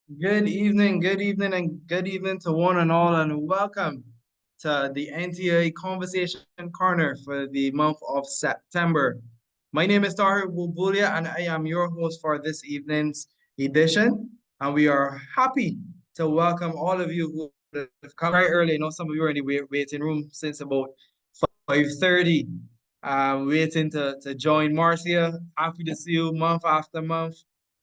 And good evening to one and all, and welcome to the NTI Conversation Corner for the month of September. My name is STARR Bajands, and I am your host for this evening's edition. And we are happy to welcome all of you who have come very early. I know some of you are in the waiting room since about 5:30, waiting to join Marcia. Happy to see you month after month.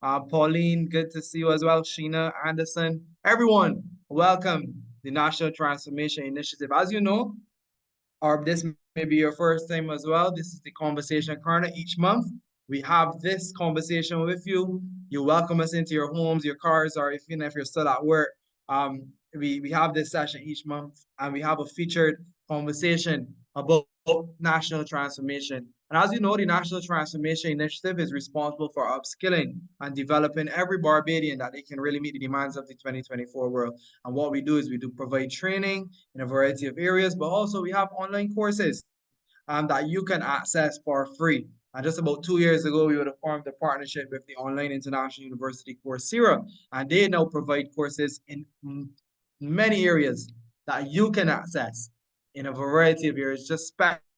Pauline, good to see you as well. Sheena, Anderson, everyone, welcome the National Transformation Initiative. As you know, or this may be your first time as well, this is the Conversation Corner. Each month, we have this conversation with you. You welcome us into your homes, your cars, or even if you're still at work. We have this session each month, and we have a featured conversation about national transformation. And as you know, the National Transformation Initiative is responsible for upskilling and developing every Barbadian that they can really meet the demands of the 2024 world. And what we do is we do provide training in a variety of areas, but also we have online courses that you can access for free. And just about 2 years ago, we would have formed a partnership with the online international university Coursera, and they now provide courses in many areas that you can access in a variety of areas, just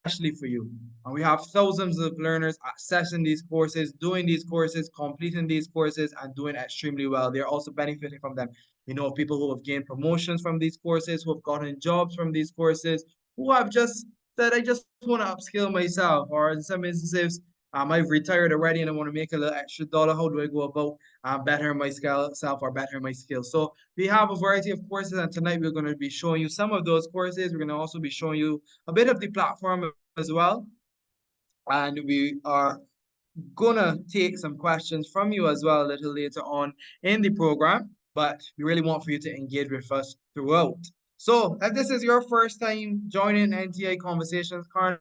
especially for you. And we have thousands of learners accessing these courses, doing these courses, completing these courses, and doing extremely well. They're also benefiting from them. We know people who have gained promotions from these courses, who have gotten jobs from these courses, who have just said, I just want to upskill myself, or in some instances, I've retired already and I want to make a little extra dollar. How do I go about bettering my skill self or bettering my skills? So we have a variety of courses, and tonight we're going to be showing you some of those courses. We're going to also be showing you a bit of the platform as well. And we are gonna take some questions from you as well a little later on in the program, but we really want for you to engage with us throughout. So if this is your first time joining NTI Conversations Corner,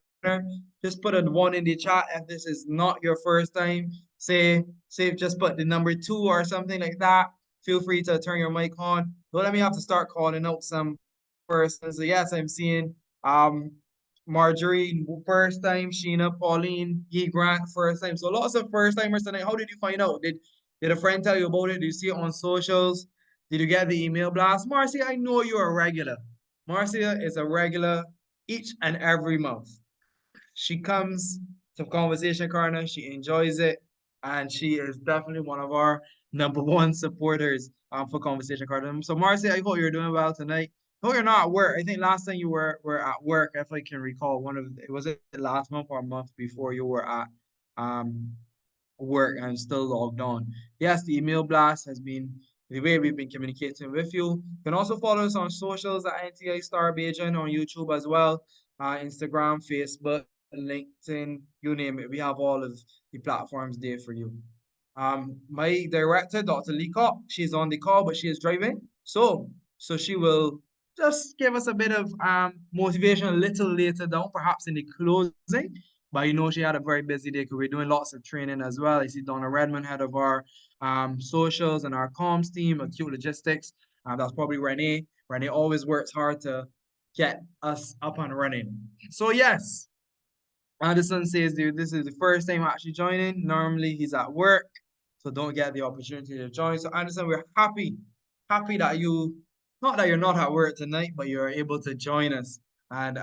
just put a one in the chat. If this is not your first time, say just put the number 2 or something like that. Feel free to turn your mic on. Don't let me have to start calling out some persons. So yes, I'm seeing Marjorie, first time, Sheena, Pauline, G Grant, first time. So lots of first timers tonight. How did you find out? Did a friend tell you about it? Did you see it on socials? Did you get the email blast? Marcia, I know you're a regular. Marcia is a regular each and every month. She comes to Conversation Corner, she enjoys it, and she is definitely one of our number one supporters for Conversation Corner. So Marcia, I hope you're doing well tonight. No, you're not at work. I think last time you were at work, if I can recall, was it last month or a month before you were at um work and still logged on. Yes, the email blast has been the way we've been communicating with you. You can also follow us on socials at NTI STARR BAJANS on YouTube as well, Instagram, Facebook, LinkedIn, you name it. We have all of the platforms there for you. My director, Dr. Lee Kopp, she's on the call, but she is driving. So she will just give us a bit of motivation a little later down, perhaps in the closing. But you know, she had a very busy day because we're doing lots of training as well. I see Donna Redmond, head of our socials and our comms team, acute logistics. That's probably Renee. Renee always works hard to get us up and running. So yes, Anderson says, dude, this is the first time actually joining. Normally he's at work, so don't get the opportunity to join. So Anderson, we're happy that not that you're not at work tonight, but you're able to join us and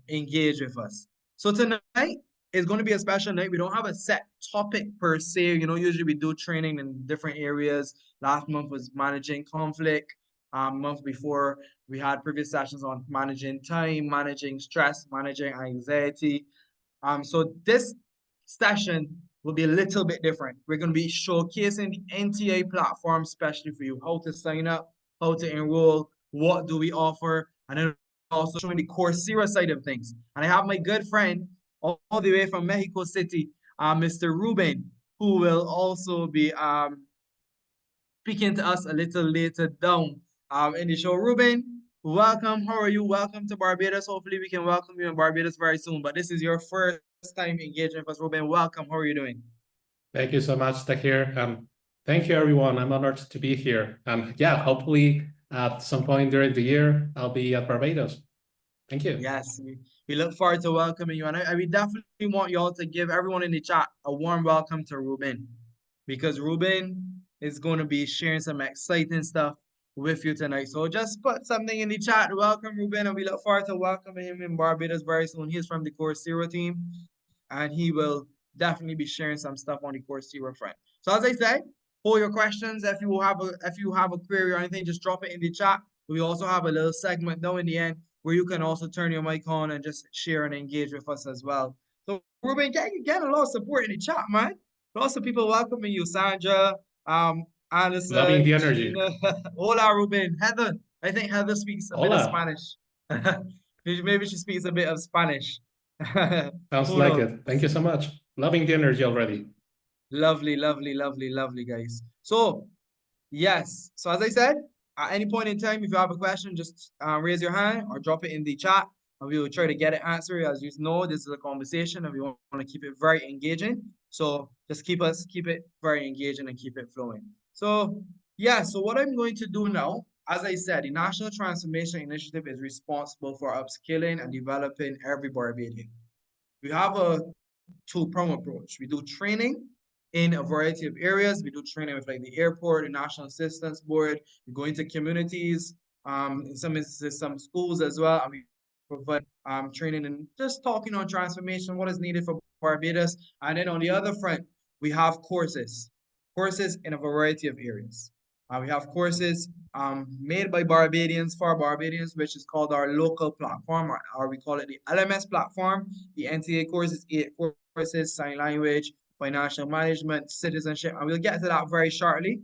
engage with us. So tonight is going to be a special night. We don't have a set topic per se. You know, usually we do training in different areas. Last month was managing conflict. Month before we had previous sessions on managing time, managing stress, managing anxiety. So this session will be a little bit different. We're going to be showcasing the NTA platform, especially for you, how to sign up, how to enroll, what do we offer, and then also showing the Coursera side of things. And I have my good friend all the way from Mexico City, Mr. Ruben, who will also be speaking to us a little later down in the show. Ruben, welcome. How are you? Welcome to Barbados. Hopefully, we can welcome you in Barbados very soon. But this is your first time engaging with us, Ruben. Welcome. How are you doing? Thank you so much, Tahir. Thank you, everyone. I'm honored to be here. Yeah, hopefully at some point during the year, I'll be at Barbados. Thank you. Yes, we look forward to welcoming you. And we definitely want you all to give everyone in the chat a warm welcome to Ruben, because Ruben is going to be sharing some exciting stuff with you tonight. So just put something in the chat. Welcome, Ruben, and we look forward to welcoming him in Barbados very soon. He's from the Coursera team, and he will definitely be sharing some stuff on the Coursera front. So as I said, hold your questions. If you have a query or anything, just drop it in the chat. We also have a little segment though in the end where you can also turn your mic on and just share and engage with us as well. So Ruben, get a lot of support in the chat, man. Lots of people welcoming you, Sandra, Loving Alison, the energy. Gina. Hola, Ruben. Heather. I think Heather speaks a bit of Hola. Spanish. Maybe she speaks a bit of Spanish. Sounds Who like knows? it. Thank you so much. Loving the energy already. Lovely, lovely, lovely, lovely, guys. So, yes. So, as I said, at any point in time, if you have a question, just raise your hand or drop it in the chat, and we will try to get it answered. As you know, this is a conversation, and we want to keep it very engaging. So, just keep it very engaging and keep it flowing. So, yeah. So, what I'm going to do now, as I said, the National Transformation Initiative is responsible for upskilling and developing every Barbadian. We have a two-prong approach. We do training in a variety of areas. We do training with like the airport, the National Assistance Board. We go into communities, in some instances, some schools as well, and we provide training and just talking on transformation, what is needed for Barbados. And then on the other front, we have courses in a variety of areas. We have courses made by Barbadians for Barbadians, which is called our local platform, or we call it the LMS platform. The NTA courses, 8 courses, sign language, financial management, citizenship, and we'll get to that very shortly.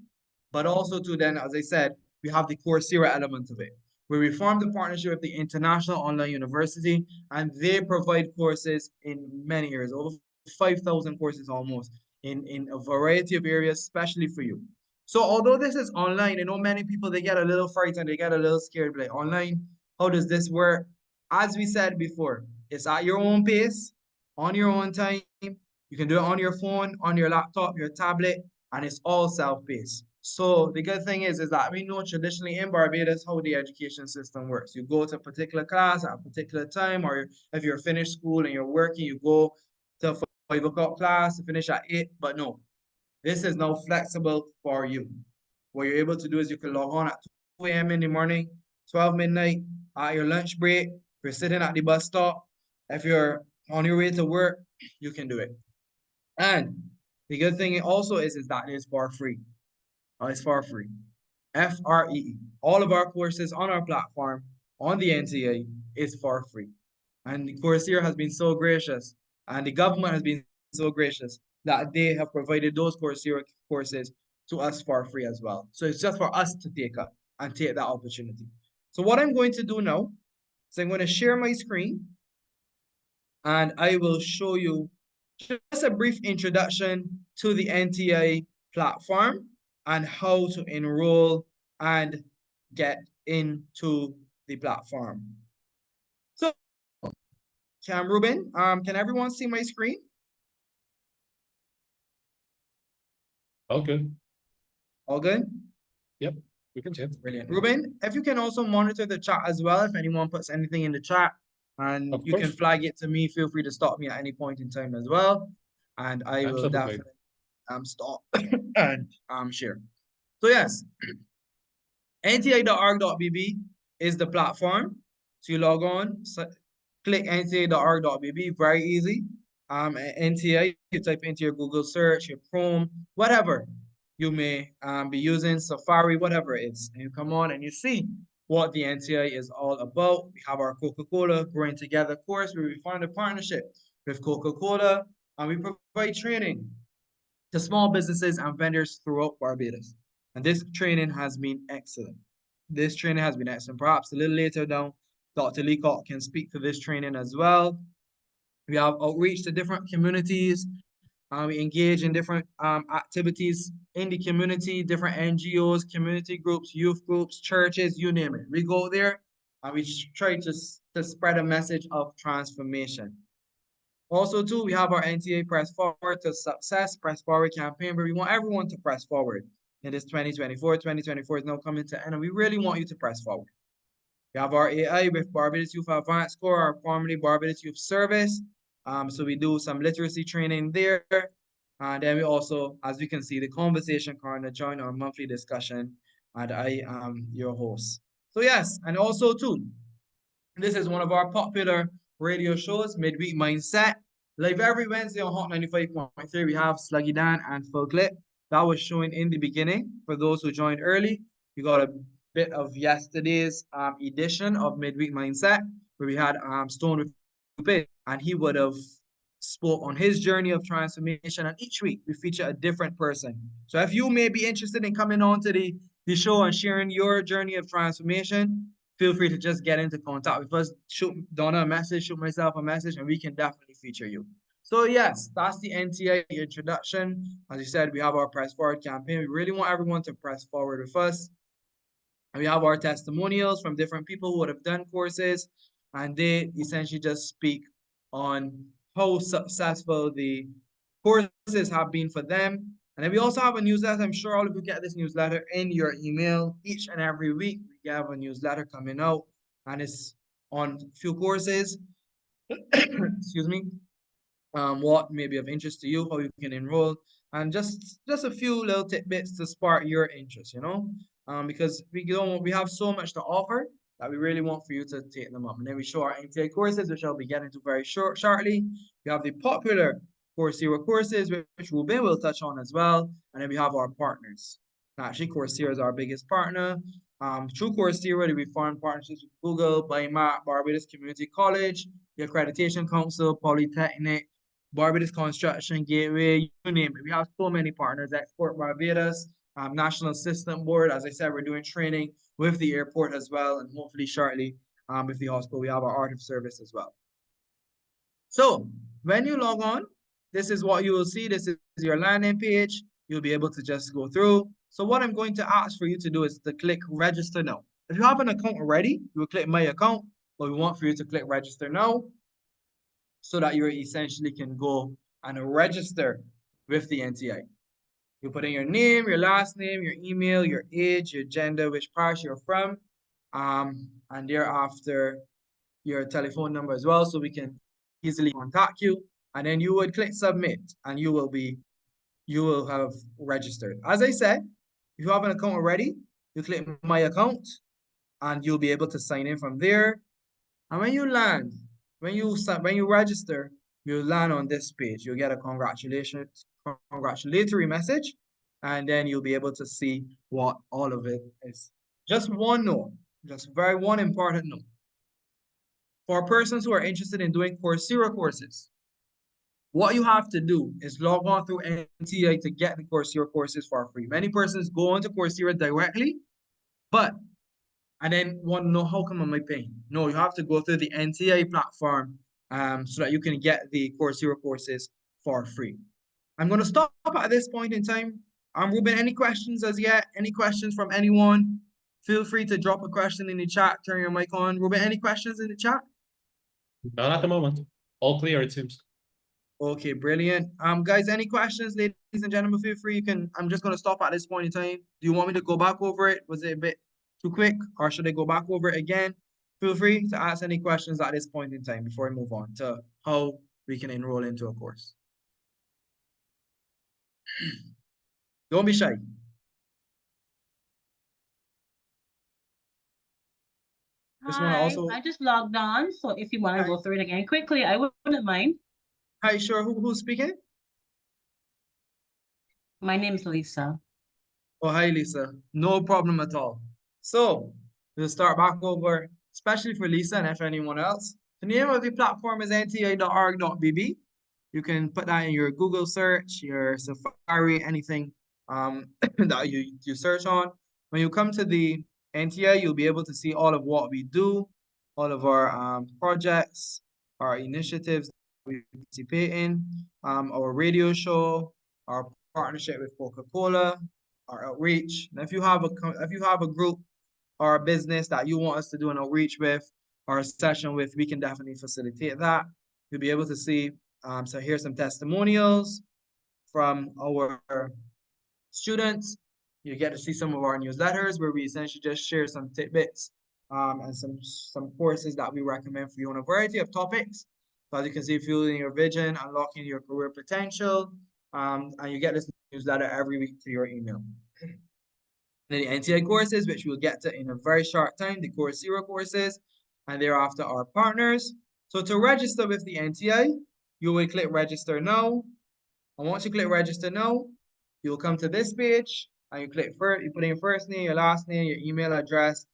But also to then, as I said, we have the Coursera element of it, where we formed a partnership with the International Online University, and they provide courses in many areas, over 5,000 courses almost, in a variety of areas, especially for you. So although this is online, I know many people, they get a little frightened, they get a little scared, like online, how does this work? As we said before, it's at your own pace, on your own time. You can do it on your phone, on your laptop, your tablet, and it's all self-paced. So the good thing is that we know traditionally in Barbados how the education system works. You go to a particular class at a particular time, or if you're finished school and you're working, you go to a 5 o'clock class to finish at 8. But no, this is now flexible for you. What you're able to do is you can log on at 2 a.m. in the morning, 12 midnight, at your lunch break. If you're sitting at the bus stop, if you're on your way to work, you can do it. And the good thing also is that it's for free. It's for free. FREE. All of our courses on our platform, on the NTA, is for free. And the Coursera has been so gracious, and the government has been so gracious that they have provided those Coursera courses to us for free as well. So it's just for us to take up and take that opportunity. So what I'm going to do now is I'm going to share my screen, and I will show you just a brief introduction to the NTI platform and how to enroll and get into the platform. So, Ruben, can everyone see my screen? All good. All good? Yep, we can chat. Brilliant. Ruben, if you can also monitor the chat as well, if anyone puts anything in the chat, and Of you can course. flag it to me, feel free to stop me at any point in time as well. And I will Absolutely. definitely stop and share. So yes, nti.org.bb is the platform. So you log on, click nti.org.bb, very easy. NTI, you type into your Google search, your Chrome, whatever you may be using, Safari, whatever it is. And you come on and you see what the NTI is all about. We have our Coca-Cola Growing Together course where we find a partnership with Coca-Cola, and we provide training to small businesses and vendors throughout Barbados. And this training has been excellent. This training has been excellent. Perhaps a little later down, Dr. Leacock can speak to this training as well. We have outreach to different communities. We engage in different activities in the community, different NGOs, community groups, youth groups, churches, you name it. We go there and we try to spread a message of transformation. Also, too, we have our NTA Press Forward to Success, Press Forward campaign, where we want everyone to press forward in this 2024. 2024 is now coming to end, and we really want you to press forward. We have our AI with Barbados Youth Advanced Corps, or formerly Barbados Youth Service. So we do some literacy training there. And then we also, as we can see, the conversation corner join our monthly discussion, and I am your host. So yes, and also too, this is one of our popular radio shows, Midweek Mindset. Live every Wednesday on Hot 95.3. We have Sluggy Dan and Full Clip. That was showing in the beginning. For those who joined early, we got a bit of yesterday's edition of Midweek Mindset, where we had Stone with Cupid, and he would have spoke on his journey of transformation. And each week we feature a different person. So if you may be interested in coming on to the show and sharing your journey of transformation, feel free to just get into contact with us. Shoot Donna a message, shoot myself a message, and we can definitely feature you. So yes, that's the NTI introduction. As you said, we have our Press Forward campaign. We really want everyone to press forward with us. And we have our testimonials from different people who would have done courses, and they essentially just speak on how successful the courses have been for them. And then we also have a newsletter. I'm sure all of you get this newsletter in your email each and every week. We have a newsletter coming out, and it's on a few courses. Excuse me. What may be of interest to you, how you can enroll, and just a few little tidbits to spark your interest, because we have so much to offer that we really want for you to take them up. And then we show our NTA courses, which I'll be getting to very shortly. We have the popular Coursera courses, which Ruben will touch on as well. And then we have our partners. Actually, Coursera is our biggest partner. Through Coursera, we formed partnerships with Google, BIMAC, Barbados Community College, the Accreditation Council, Polytechnic, Barbados Construction Gateway, you name it. We have so many partners, Export Barbados, National Assistant Board. As I said, we're doing training with the airport as well, and hopefully shortly with the hospital, we have our art of service as well. So when you log on, this is what you will see. This is your landing page. You'll be able to just go through. So what I'm going to ask for you to do is to click register now. If you have an account already, you will click my account, but we want for you to click register now so that you essentially can go and register with the NTI. You put in your name, your last name, your email, your age, your gender, which part you're from, and thereafter your telephone number as well, so we can easily contact you. And then you would click submit, and you will have registered. As I said, if you have an account already, you click my account, and you'll be able to sign in from there. And when you land, when you register, you land on this page. You'll get a congratulatory message, and then you'll be able to see what all of it is. Just one note, just one important note. For persons who are interested in doing Coursera courses, what you have to do is log on through NTI to get the Coursera courses for free. Many persons go onto Coursera directly, and then want to know, how come am I paying? No, you have to go through the NTI platform so that you can get the Coursera courses for free. I'm going to stop at this point in time. Ruben, any questions as yet? Any questions from anyone? Feel free to drop a question in the chat. Turn your mic on. Ruben, any questions in the chat? Not at the moment. All clear, it seems. Okay, brilliant. Guys, any questions, ladies and gentlemen? Feel free. I'm just going to stop at this point in time. Do you want me to go back over it? Was it a bit too quick, or should I go back over it again? Feel free to ask any questions at this point in time before we move on to how we can enroll into a course. Don't be shy. Hi, I just logged on, so if you want to go through it again quickly, I wouldn't mind. Hi, sure. Who's speaking? My name is Lisa. Oh, hi, Lisa. No problem at all. So we'll start back over, especially for Lisa and if anyone else. The name of the platform is nti.org.bb. You can put that in your Google search, your Safari, anything that you search on. When you come to the NTI, you'll be able to see all of what we do, all of our projects, our initiatives we participate in, our radio show, our partnership with Coca-Cola, our outreach. And if you have a group or a business that you want us to do an outreach with or a session with, we can definitely facilitate that. You'll be able to see. So here's some testimonials from our students. You get to see some of our newsletters where we essentially just share some tidbits and some courses that we recommend for you on a variety of topics. So as you can see, fueling your vision, unlocking your career potential, and you get this newsletter every week to your email. Then the NTI courses, which we'll get to in a very short time, the Coursera courses, and thereafter our partners. So to register with the NTI, you will click register now. And once you click register now, you'll come to this page and you click first, you put in your first name, your last name, your email address,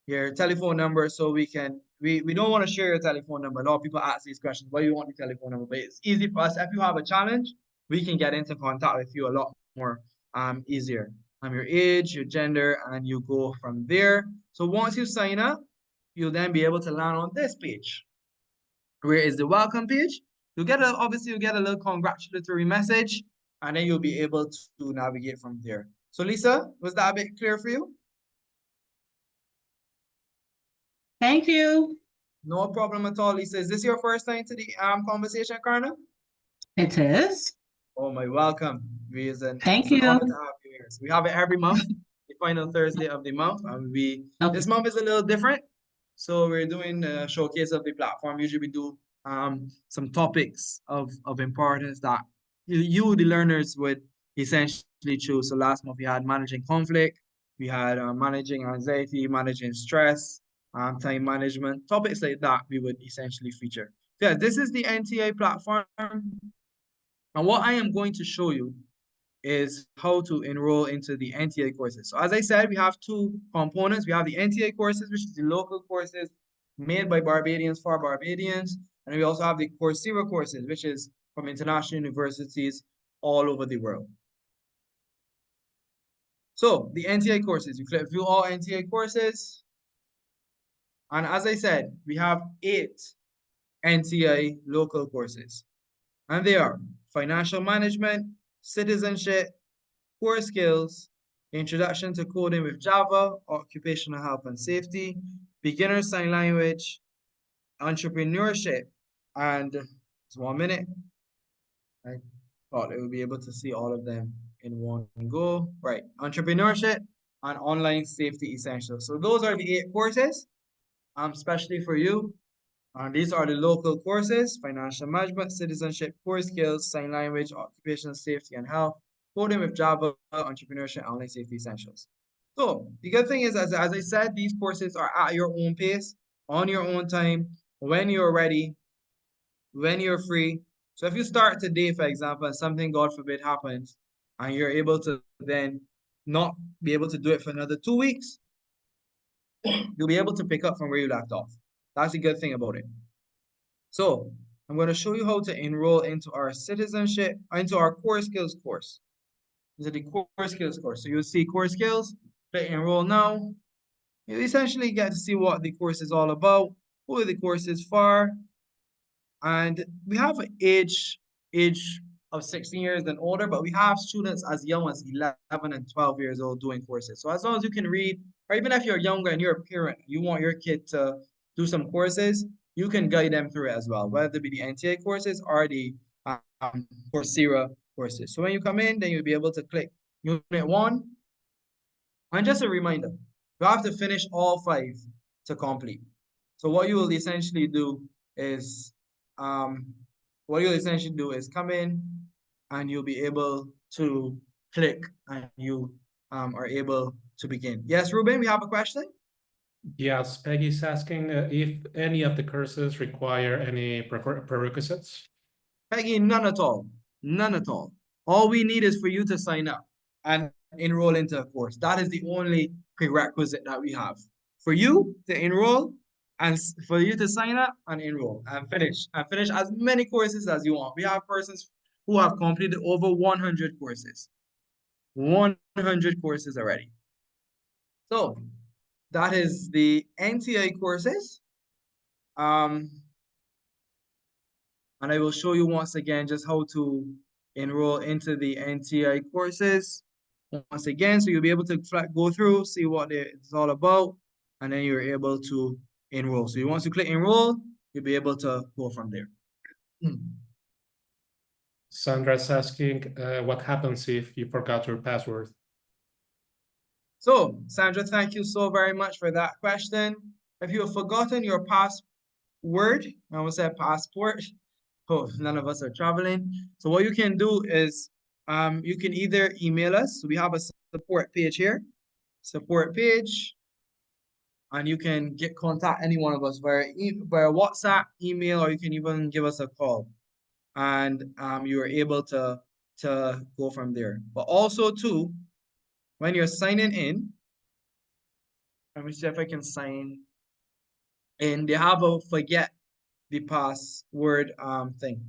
your telephone number. So we don't want to share your telephone number. A lot of people ask these questions, why do you want your telephone number? But it's easy for us. If you have a challenge, we can get into contact with you a lot more easier. Your age, your gender, and you go from there. So once you sign up, you'll then be able to land on this page, where is the welcome page. You'll get obviously you'll get a little congratulatory message, and then you'll be able to navigate from there. So Lisa, was that a bit clear for you? Thank you. No problem at all, Lisa. Is this your first time to the conversation, Karna? It is. Oh my, welcome. Thank it's an honor you. to have you here. So we have it every month, the final Thursday of the month, and this month is a little different. So we're doing a showcase of the platform. Usually we do some topics of importance that you, the learners, would essentially choose. So last month we had managing conflict, we had managing anxiety, managing stress, time management, topics like that we would essentially feature. Yeah, this is the NTA platform. And what I am going to show you is how to enroll into the NTA courses. So as I said, we have two components. We have the NTA courses, which is the local courses made by Barbadians for Barbadians. And we also have the Coursera courses, which is from international universities all over the world. So the NTA courses, you click view all NTA courses. And as I said, we have 8 NTI local courses. And they are financial management, citizenship, core skills, introduction to coding with Java, occupational health and safety, beginner sign language, entrepreneurship, and just 1 minute. I thought it would be able to see all of them in one go. Right, entrepreneurship and online safety essentials. So those are the 8 courses, especially for you. And these are the local courses: financial management, citizenship, core skills, sign language, occupational safety and health, coding with Java, entrepreneurship, online safety essentials. So the good thing is, as I said, these courses are at your own pace, on your own time, when you're ready, when you're free. So if you start today, for example, and something, God forbid, happens, and you're able to then not be able to do it for another 2 weeks, you'll be able to pick up from where you left off. That's the good thing about it. So I'm going to show you how to enroll into our citizenship, into our core skills course. This is the core skills course. So you'll see core skills, click enroll now. You essentially get to see what the course is all about, who the course is for, and we have an age of 16 years and older, but we have students as young as 11 and 12 years old doing courses. So as long as you can read, or even if you're younger and you're a parent, you want your kid to do some courses, you can guide them through it as well, whether it be the NTA courses or the Coursera courses. So when you come in, then you'll be able to click Unit 1. And just a reminder, you have to finish all 5 to complete. So what you will essentially do is come in and you'll be able to click and you are able to begin. Yes, Ruben, we have a question? Yes, Peggy's asking if any of the courses require any prerequisites. Peggy, none at all. None at all. All we need is for you to sign up and enroll into a course. That is the only prerequisite that we have. For you to enroll and for you to sign up and enroll and finish as many courses as you want. We have persons who have completed over 100 courses. 100 courses already. So that is the NTI courses. And I will show you once again just how to enroll into the NTI courses. Once again, so you'll be able to go through, see what it's all about, and then you're able to enroll. So once you click enroll, you'll be able to go from there. Sandra's asking what happens if you forgot your password. So, Sandra, thank you so very much for that question. If you have forgotten your password, I almost said passport. Oh, none of us are traveling. So what you can do is you can either email us. We have a support page here, support page, and you can contact any one of us via WhatsApp, email, or you can even give us a call, and you are able to go from there. But also too, when you're signing in, let me see if I can sign in. They have a forget the password thing.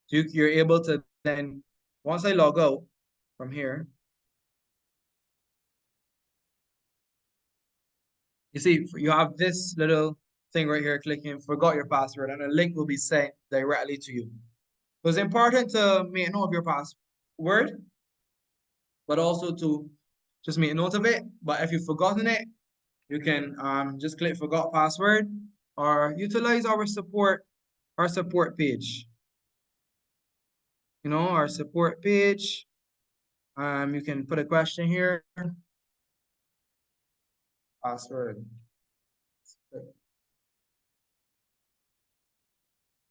So you're able to then, once I log out from here, you see you have this little thing right here, clicking forgot your password, and a link will be sent directly to you. So it's important to make note of your password, but also to just make note of it. But if you've forgotten it, you can just click forgot password or utilize our support page. You know, our support page. You can put a question here. Password.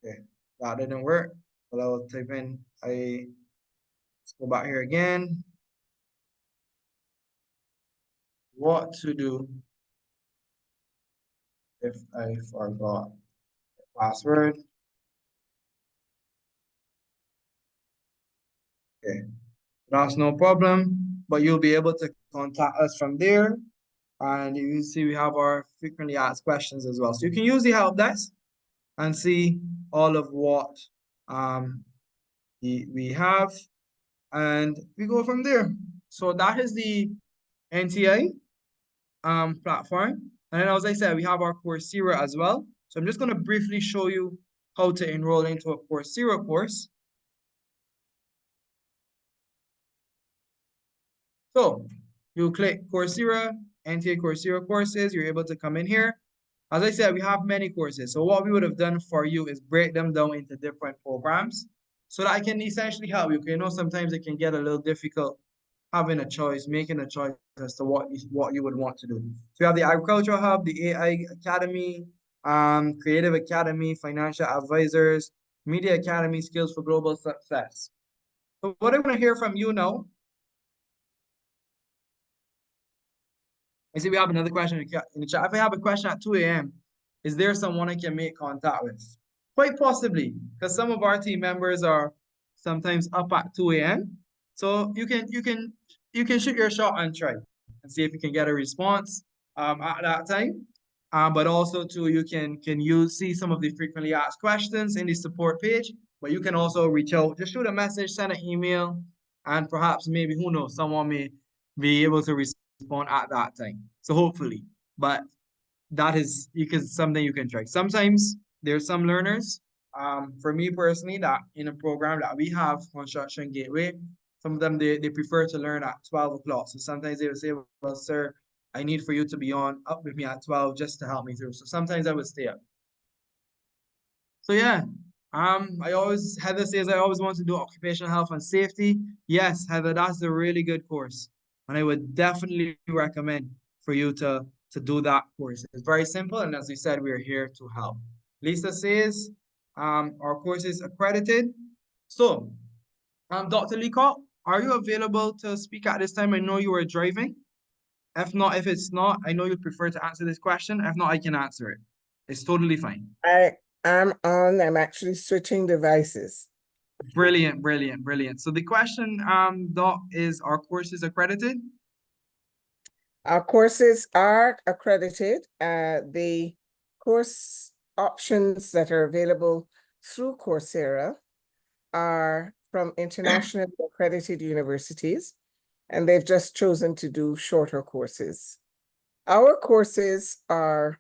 Okay, that didn't work. But I'll type in let's go back here again. What to do if I forgot the password? Okay, that's no problem, but you'll be able to contact us from there. And you see we have our frequently asked questions as well. So you can use the help desk and see all of what we have, and we go from there. So that is the NTI platform. And then, as I said, we have our Coursera as well. So I'm just going to briefly show you how to enroll into a Coursera course. So you click Coursera, NTA Coursera courses, you're able to come in here. As I said, we have many courses. So what we would have done for you is break them down into different programs so that I can essentially help you. You know, sometimes it can get a little difficult having a choice, making a choice as to what you would want to do. So we have the Agricultural Hub, the AI Academy, Creative Academy, Financial Advisors, Media Academy, Skills for Global Success. So what I want to hear from you now, I see we have another question in the chat. If I have a question at 2 a.m., is there someone I can make contact with? Quite possibly, because some of our team members are sometimes up at 2 a.m. So you can shoot your shot and try and see if you can get a response at that time. But also too, you can see some of the frequently asked questions in the support page. But you can also reach out, just shoot a message, send an email, and perhaps maybe, who knows, someone may be able to respond at that time. So hopefully, but that is something you can try. Sometimes there's some learners, for me personally, that in a program that we have, Construction Gateway, some of them they prefer to learn at 12 o'clock. So sometimes they will say, well, sir, I need for you to be up with me at 12 just to help me through. So sometimes I would stay up. So yeah, Heather says I always want to do occupational health and safety. Yes, Heather, that's a really good course. And I would definitely recommend for you to do that course. It's very simple, and as we said, we are here to help. Lisa says, our course is accredited. So, Dr. Leacock, are you available to speak at this time? I know you are driving. If it's not, I know you prefer to answer this question. If not, I can answer it. It's totally fine. I'm actually switching devices. Brilliant, brilliant, brilliant. So the question, Doc, is our courses accredited? Our courses are accredited. The course options that are available through Coursera are from internationally accredited universities, and they've just chosen to do shorter courses. Our courses are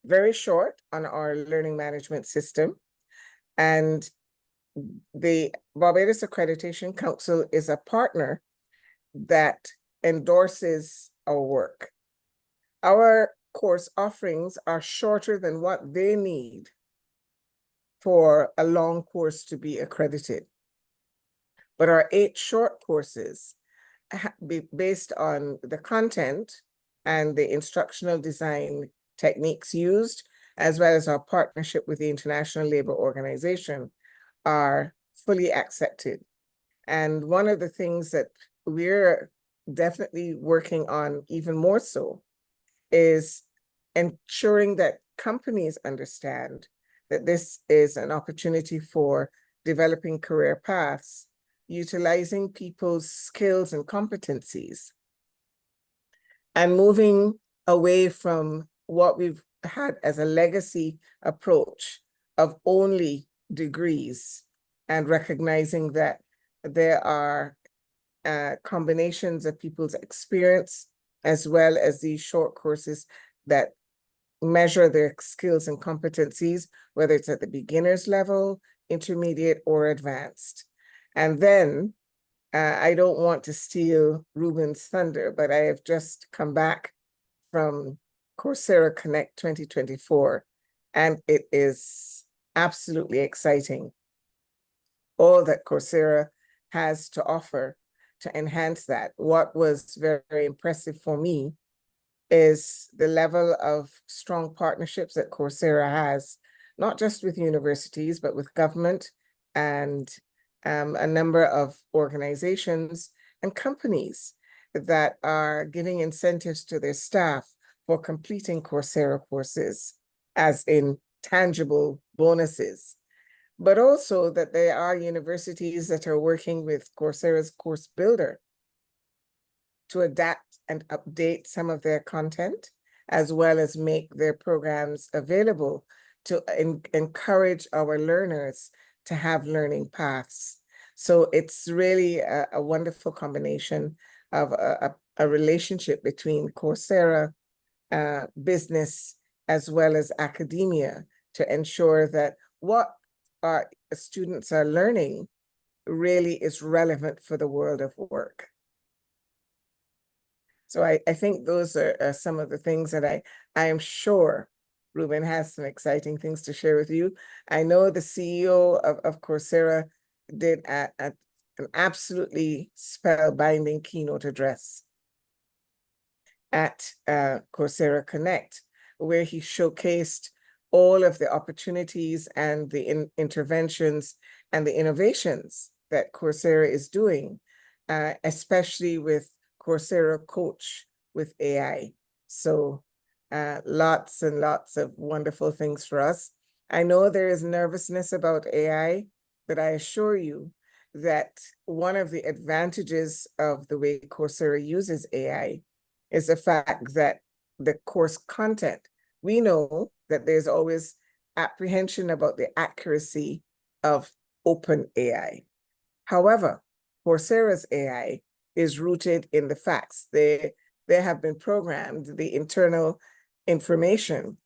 very short on our learning management system, and the Barbados Accreditation Council is a partner that endorses our work. Our course offerings are shorter than what they need for a long course to be accredited. But our 8 short courses, based on the content and the instructional design techniques used, as well as our partnership with the International Labour Organization, are fully accepted. And one of the things that we're definitely working on even more so is ensuring that companies understand that this is an opportunity for developing career paths, utilizing people's skills and competencies, and moving away from what we've had as a legacy approach of only degrees, and recognizing that there are combinations of people's experience as well as these short courses that measure their skills and competencies, whether it's at the beginner's level, intermediate, or advanced. And then I don't want to steal Ruben's thunder, but I have just come back from Coursera Connect 2024, and it is absolutely exciting. All that Coursera has to offer to enhance that. What was very, very impressive for me is the level of strong partnerships that Coursera has, not just with universities, but with government and a number of organizations and companies that are giving incentives to their staff for completing Coursera courses, as in tangible bonuses. But also that there are universities that are working with Coursera's Course Builder to adapt and update some of their content, as well as make their programs available to encourage our learners to have learning paths. So it's really a wonderful combination of a relationship between Coursera, business, as well as academia, to ensure that what our students are learning really is relevant for the world of work. So I think those are some of the things that I am sure Ruben has some exciting things to share with you. I know the CEO of Coursera did an absolutely spellbinding keynote address at Coursera Connect, where he showcased all of the opportunities and the interventions and the innovations that Coursera is doing, especially with Coursera Coach with AI. So lots and lots of wonderful things for us. I know there is nervousness about AI, but I assure you that one of the advantages of the way Coursera uses AI is the fact that the course content, we know that there's always apprehension about the accuracy of open AI. However, Coursera's AI is rooted in the facts. They have been programmed, the internal information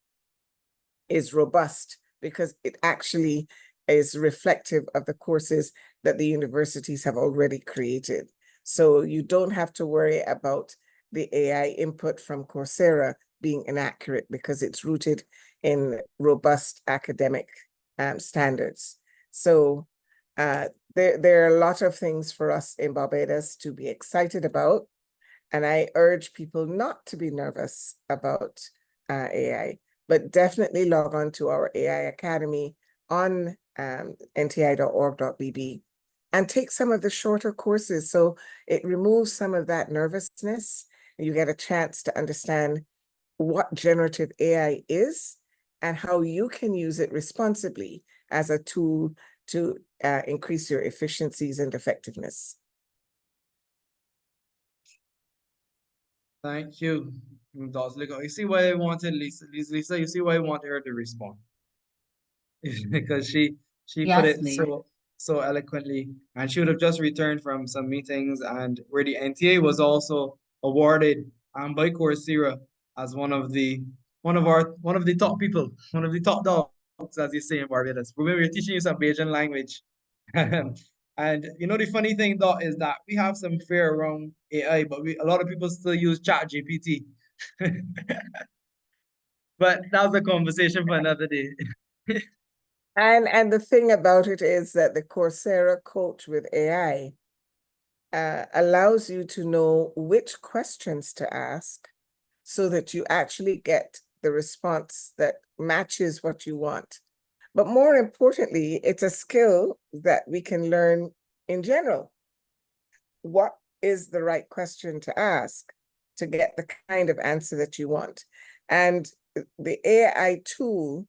is robust because it actually is reflective of the courses that the universities have already created. So you don't have to worry about the AI input from Coursera being inaccurate because it's rooted in robust academic standards. So there are a lot of things for us in Barbados to be excited about. And I urge people not to be nervous about AI, but definitely log on to our AI Academy on nti.org.bb and take some of the shorter courses. So it removes some of that nervousness. You get a chance to understand what generative AI is and how you can use it responsibly as a tool to increase your efficiencies and effectiveness. Thank you, Dr. Lico. You see why I wanted Lisa, you see why I wanted her to respond. Because she put Yes, it Lee. so eloquently, and she would have just returned from some meetings and where the NTA was also awarded by Coursera as one of the top people, one of the top dogs, as you say in Barbados. We're teaching you some Bajan language. And you know the funny thing though is that we have some fear around AI, but a lot of people still use ChatGPT. But that was a conversation for another day. And the thing about it is that the Coursera Coach with AI allows you to know which questions to ask so that you actually get the response that matches what you want. But more importantly, it's a skill that we can learn in general. what is the right question to ask to get the kind of answer that you want. And the AI tool,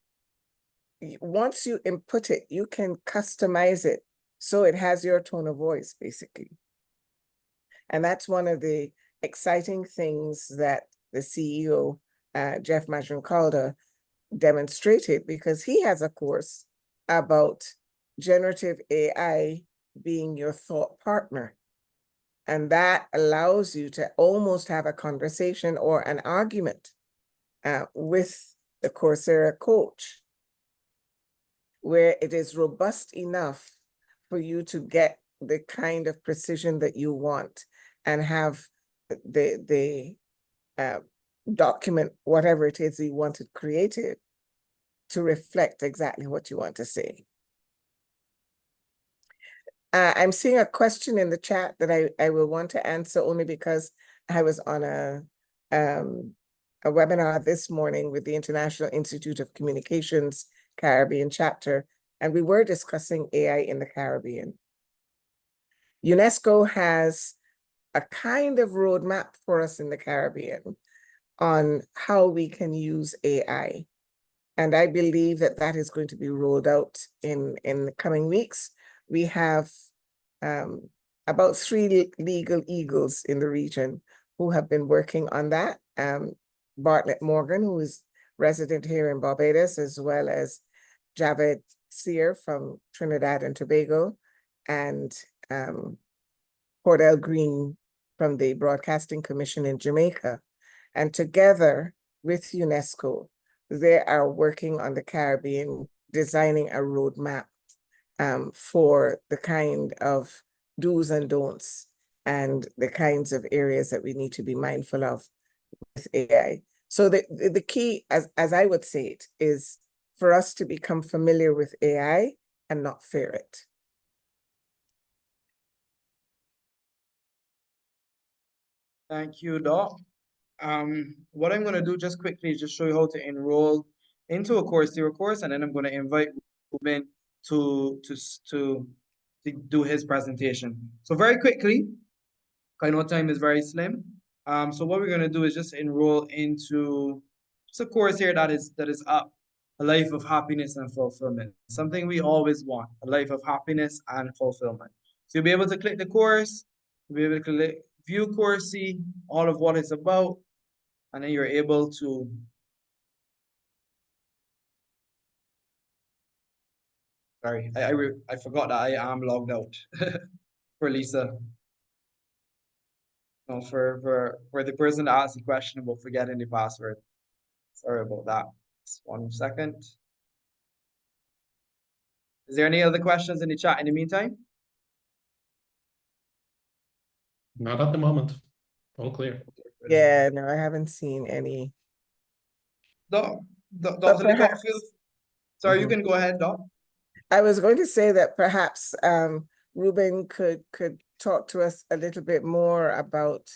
once you input it, you can customize it so it has your tone of voice, basically. And that's one of the exciting things that the CEO, Jeff Maggio-Calda, demonstrated, because he has a course about generative AI being your thought partner. And that allows you to almost have a conversation or an argument with the Coursera coach, where it is robust enough for you to get the kind of precision that you want and have the document, whatever it is you wanted created, to reflect exactly what you want to say. I'm seeing a question in the chat that I will want to answer, only because I was on a webinar this morning with the International Institute of Communications Caribbean chapter, and we were discussing AI in the Caribbean. UNESCO has a kind of roadmap for us in the Caribbean on how we can use AI. And I believe that that is going to be rolled out in the coming weeks. We have about 3 legal eagles in the region who have been working on that. Bartlett Morgan, who is resident here in Barbados, as well as Javed Sear from Trinidad and Tobago, and Cordell Green from the Broadcasting Commission in Jamaica. And together with UNESCO, they are working on the Caribbean, designing a roadmap for the kind of do's and don'ts and the kinds of areas that we need to be mindful of with AI. So the key, as I would say it, is for us to become familiar with AI and not fear it. Thank you, Doc. What I'm going to do just quickly is just show you how to enroll into a Coursera course, and then I'm going to invite Ruben to do his presentation. So very quickly, I know time is very slim. So what we're going to do is just enroll into just a course here that is up, a life of happiness and fulfillment. Something we always want, a life of happiness and fulfillment. So you'll be able to click the course, you'll be able to click view course, see all of what it's about, and then you're able to sorry, I forgot that I am logged out for Lisa. No, for the person that asked the question about forgetting the password. Sorry about that. Just 1 second. Is there any other questions in the chat in the meantime? Not at the moment. All clear. Yeah, no, I haven't seen any. Dr. Perhaps, sorry, you can go ahead, Doc. I was going to say that perhaps Ruben could talk to us a little bit more about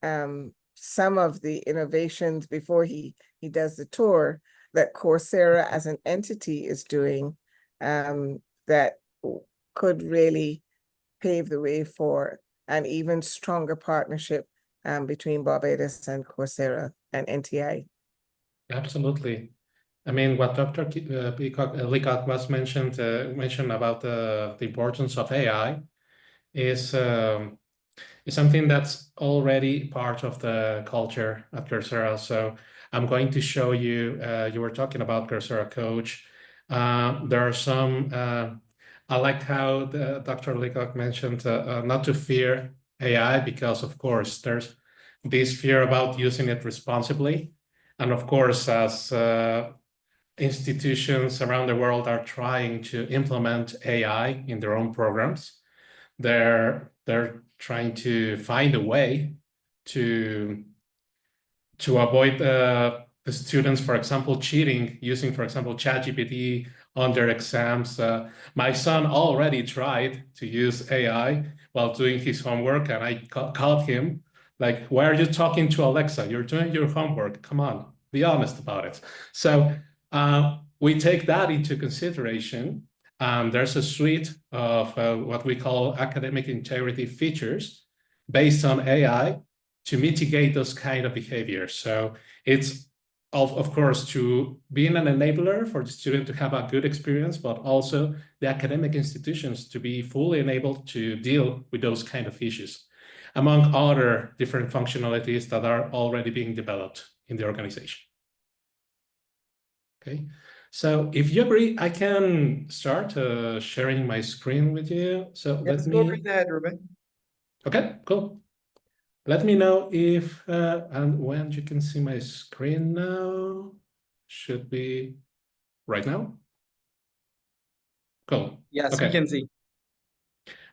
some of the innovations before he does the tour that Coursera as an entity is doing that could really pave the way for an even stronger partnership between Barbados and Coursera and NTI. Absolutely. I mean, what Dr. Leacock was mentioned about the importance of AI is something that's already part of the culture at Coursera. So I'm going to show you, you were talking about Coursera Coach. There are some, I liked how Dr. Leacock mentioned not to fear AI, because of course there's this fear about using it responsibly. And of course, as institutions around the world are trying to implement AI in their own programs, they're trying to find a way to avoid the students, for example, cheating using, for example, ChatGPT on their exams. My son already tried to use AI while doing his homework, and I caught him like, why are you talking to Alexa? You're doing your homework. Come on, be honest about it. So we take that into consideration. There's a suite of what we call academic integrity features based on AI to mitigate those kind of behaviors. So it's of course to being an enabler for the student to have a good experience, but also the academic institutions to be fully enabled to deal with those kind of issues, among other different functionalities that are already being developed in the organization. Okay, so if you agree, I can start sharing my screen with you. So Yes, let go me. right ahead, Ruben. Okay, cool. Let me know if and when you can see my screen now. Should be right now. Cool. Yes, we Okay. can see.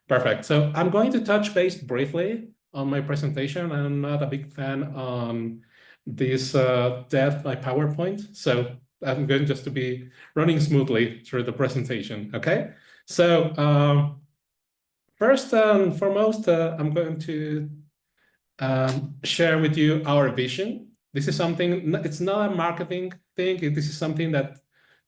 Perfect. So I'm going to touch base briefly on my presentation. I'm not a big fan on this death by PowerPoint. So I'm going just to be running smoothly through the presentation. Okay. So first and foremost, I'm going to share with you our vision. This is something, it's not a marketing thing. This is something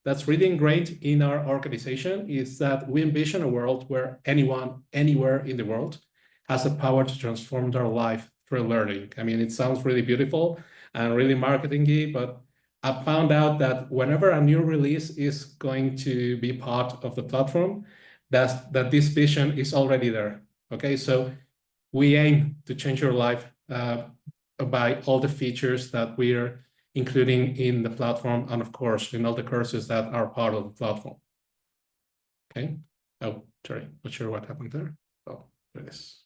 that's really ingrained in our organization, is that we envision a world where anyone, anywhere in the world has the power to transform their life through learning. I mean, it sounds really beautiful and really marketing-y, but I found out that whenever a new release is going to be part of the platform, that this vision is already there. Okay, so we aim to change your life by all the features that we're including in the platform, and of course, in all the courses that are part of the platform. Okay. Oh, sorry, not sure what happened there. Oh, there it is.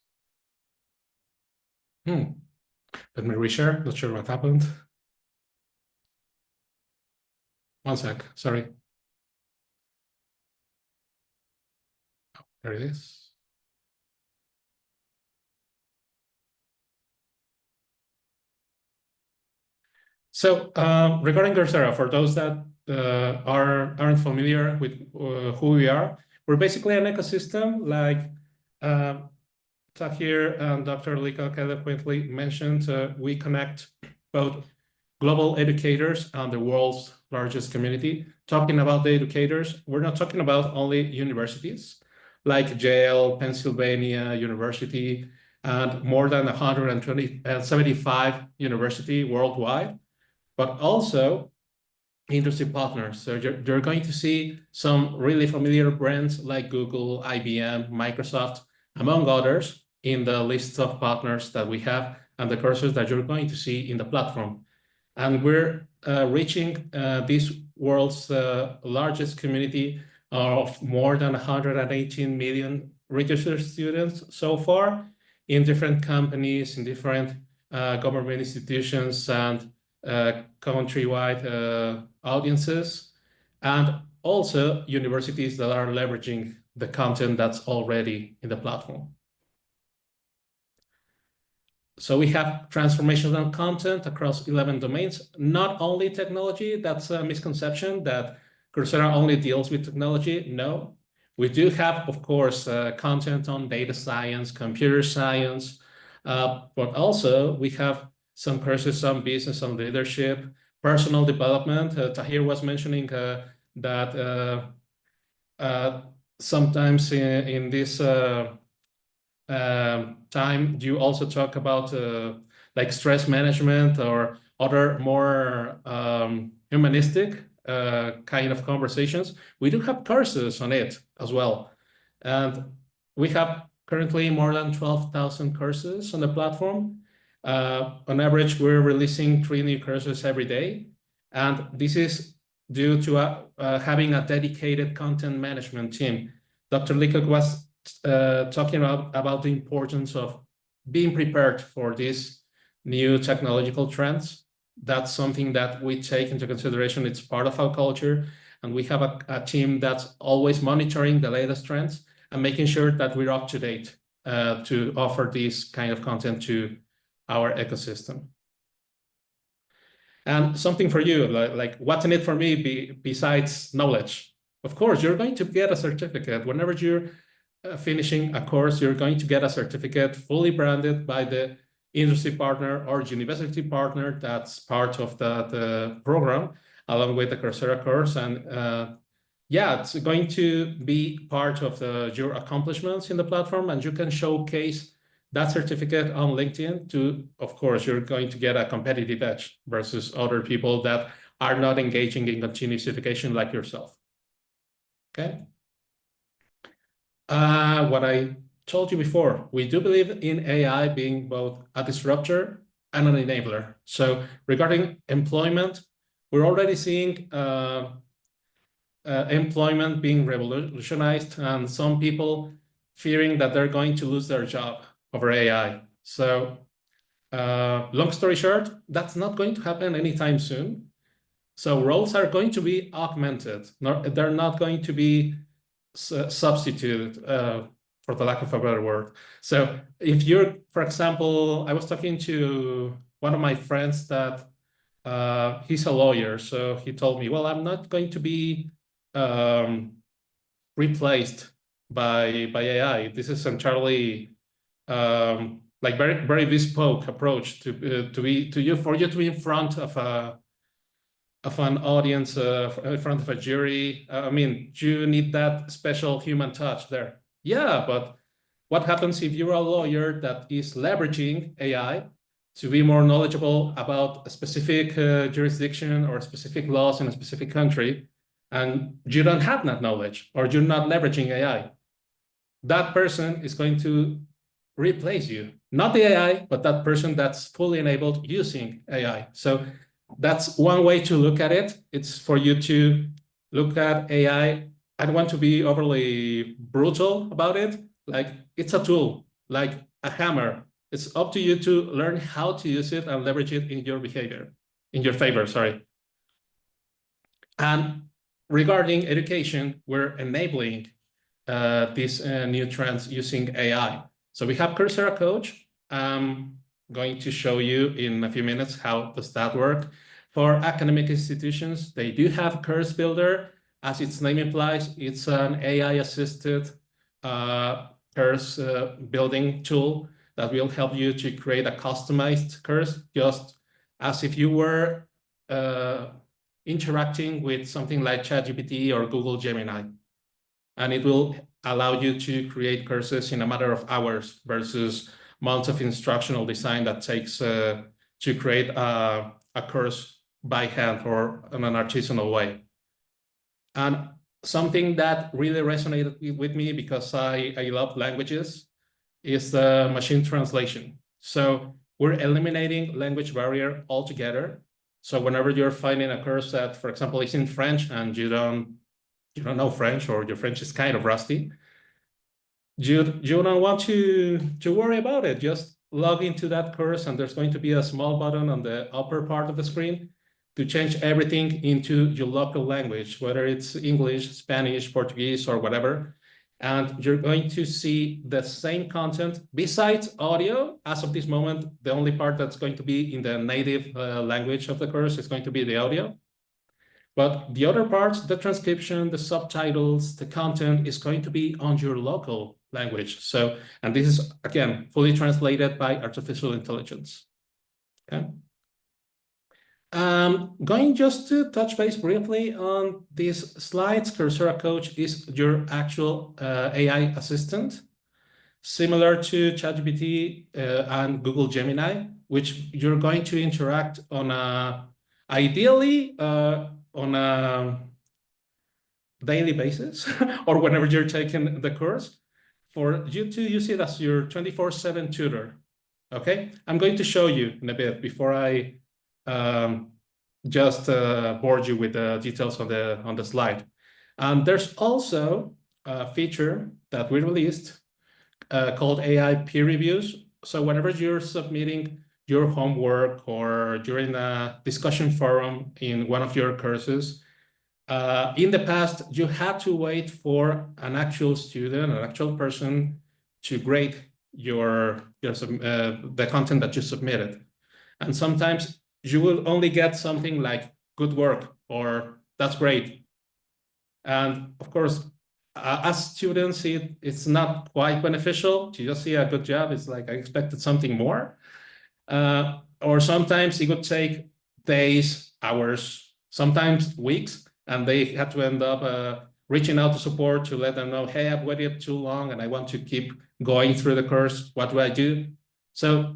Let me reshare. Not sure what happened. One sec. Sorry. Oh, there it is. So regarding Coursera, for those that aren't familiar with who we are, we're basically an ecosystem like Tahir and Dr. Leacock eloquently mentioned. We connect both global educators and the world's largest community. Talking about the educators, we're not talking about only universities like Yale, Pennsylvania University, and more than 175 universities worldwide, but also industry partners. So you're going to see some really familiar brands like Google, IBM, Microsoft, among others, in the list of partners that we have and the courses that you're going to see in the platform. And we're reaching this world's largest community of more than 118 million registered students so far in different companies, in different government institutions, and countrywide audiences, and also universities that are leveraging the content that's already in the platform. So we have transformational content across 11 domains, not only technology. That's a misconception that Coursera only deals with technology. No, we do have, of course, content on data science, computer science, but also we have some courses on business and leadership, personal development. Tahir was mentioning that sometimes in this time, you also talk about like stress management or other more humanistic kind of conversations. We do have courses on it as well. And we have currently more than 12,000 courses on the platform. On average, we're releasing 3 new courses every day. And this is due to having a dedicated content management team. Dr. Leacock was talking about the importance of being prepared for these new technological trends. That's something that we take into consideration. It's part of our culture. And we have a team that's always monitoring the latest trends and making sure that we're up to date to offer this kind of content to our ecosystem. And something for you, like what's in it for me besides knowledge? Of course, you're going to get a certificate. Whenever you're finishing a course, you're going to get a certificate fully branded by the industry partner or university partner that's part of the program, along with the Coursera course. And yeah, it's going to be part of your accomplishments in the platform, and you can showcase that certificate on LinkedIn to, of course, you're going to get a competitive edge versus other people that are not engaging in continuous education like yourself. Okay. What I told you before, we do believe in AI being both a disruptor and an enabler. So regarding employment, we're already seeing employment being revolutionized and some people fearing that they're going to lose their job over AI. So long story short, that's not going to happen anytime soon. So roles are going to be augmented. They're not going to be substituted, for the lack of a better word. So if you're, for example, I was talking to one of my friends that he's a lawyer. So he told me, well, I'm not going to be replaced by AI. This is entirely like very bespoke approach for you to be in front of an audience, in front of a jury. I mean, you need that special human touch there. Yeah, but what happens if you're a lawyer that is leveraging AI to be more knowledgeable about a specific jurisdiction or specific laws in a specific country, and you don't have that knowledge, or you're not leveraging AI? That person is going to replace you. Not the AI, but that person that's fully enabled using AI. So that's one way to look at it. It's for you to look at AI. I don't want to be overly brutal about it. Like, it's a tool, like a hammer. It's up to you to learn how to use it and leverage it in your behavior, in your favor, sorry. And regarding education, we're enabling these new trends using AI. So we have Coursera Coach. I'm going to show you in a few minutes how does that work. For academic institutions, they do have Course Builder. As its name implies, it's an AI-assisted course building tool that will help you to create a customized course, just as if you were interacting with something like ChatGPT or Google Gemini. And it will allow you to create courses in a matter of hours versus months of instructional design that takes to create a course by hand or in an artisanal way. And something that really resonated with me, because I love languages, is the machine translation. So we're eliminating language barrier altogether. So whenever you're finding a course that, for example, is in French and you don't know French, or your French is kind of rusty, you don't want to worry about it. Just log into that course, and there's going to be a small button on the upper part of the screen to change everything into your local language, whether it's English, Spanish, Portuguese, or whatever. And you're going to see the same content besides audio. As of this moment, the only part that's going to be in the native language of the course is going to be the audio. But the other parts, the transcription, the subtitles, the content, is going to be on your local language. So, and this is, again, fully translated by artificial intelligence. Okay. Going just to touch base briefly on these slides, Coursera Coach is your actual AI assistant, similar to ChatGPT and Google Gemini, which you're going to interact on ideally on a daily basis or whenever you're taking the course, for you to use it as your 24/7 tutor. Okay, I'm going to show you in a bit before I just bored you with the details on the slide. And there's also a feature that we released called AI peer reviews. So whenever you're submitting your homework or during a discussion forum in one of your courses, in the past, you had to wait for an actual student, an actual person, to grade the content that you submitted. And sometimes you will only get something like good work or that's great. And of course, as students, it's not quite beneficial to just see a good job. It's like I expected something more. Or sometimes it would take days, hours, sometimes weeks, and they had to end up reaching out to support to let them know, hey, I've waited too long and I want to keep going through the course. What do I do? So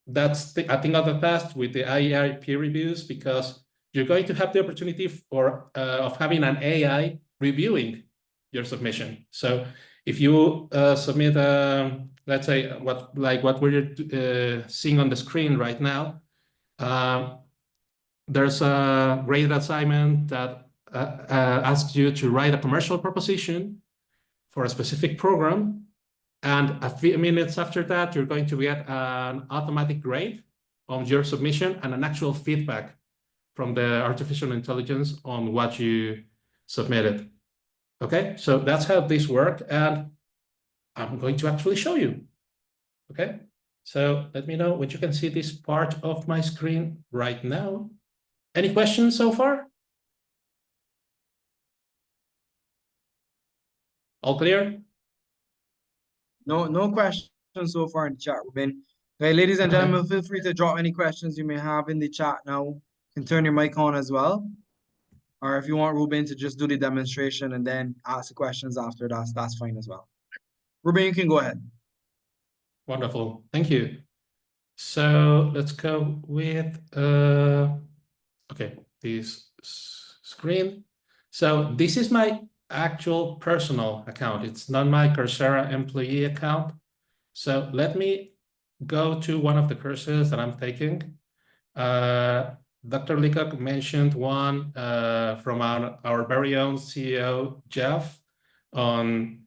that's I think of the past with the AI peer reviews, because you're going to have the opportunity of having an AI reviewing your submission. So if you submit, let's say what we're seeing on the screen right now, there's a graded assignment that asks you to write a commercial proposition for a specific program. And a few minutes after that, you're going to get an automatic grade on your submission and an actual feedback from the artificial intelligence on what you submitted. Okay, so that's how this works. And I'm going to actually show you. Okay, so let me know when you can see this part of my screen right now. Any questions so far? All clear? No questions so far in the chat, Ruben. Okay, ladies and Okay. gentlemen, feel free to drop any questions you may have in the chat now. You can turn your mic on as well. Or if you want Ruben to just do the demonstration and then ask the questions after that, that's fine as well. Ruben, you can go ahead. Wonderful, thank you. So let's go with, okay, this screen. So this is my actual personal account. It's not my Coursera employee account. So let me go to one of the courses that I'm taking. Dr. Leacock mentioned one from our very own CEO, Jeff, on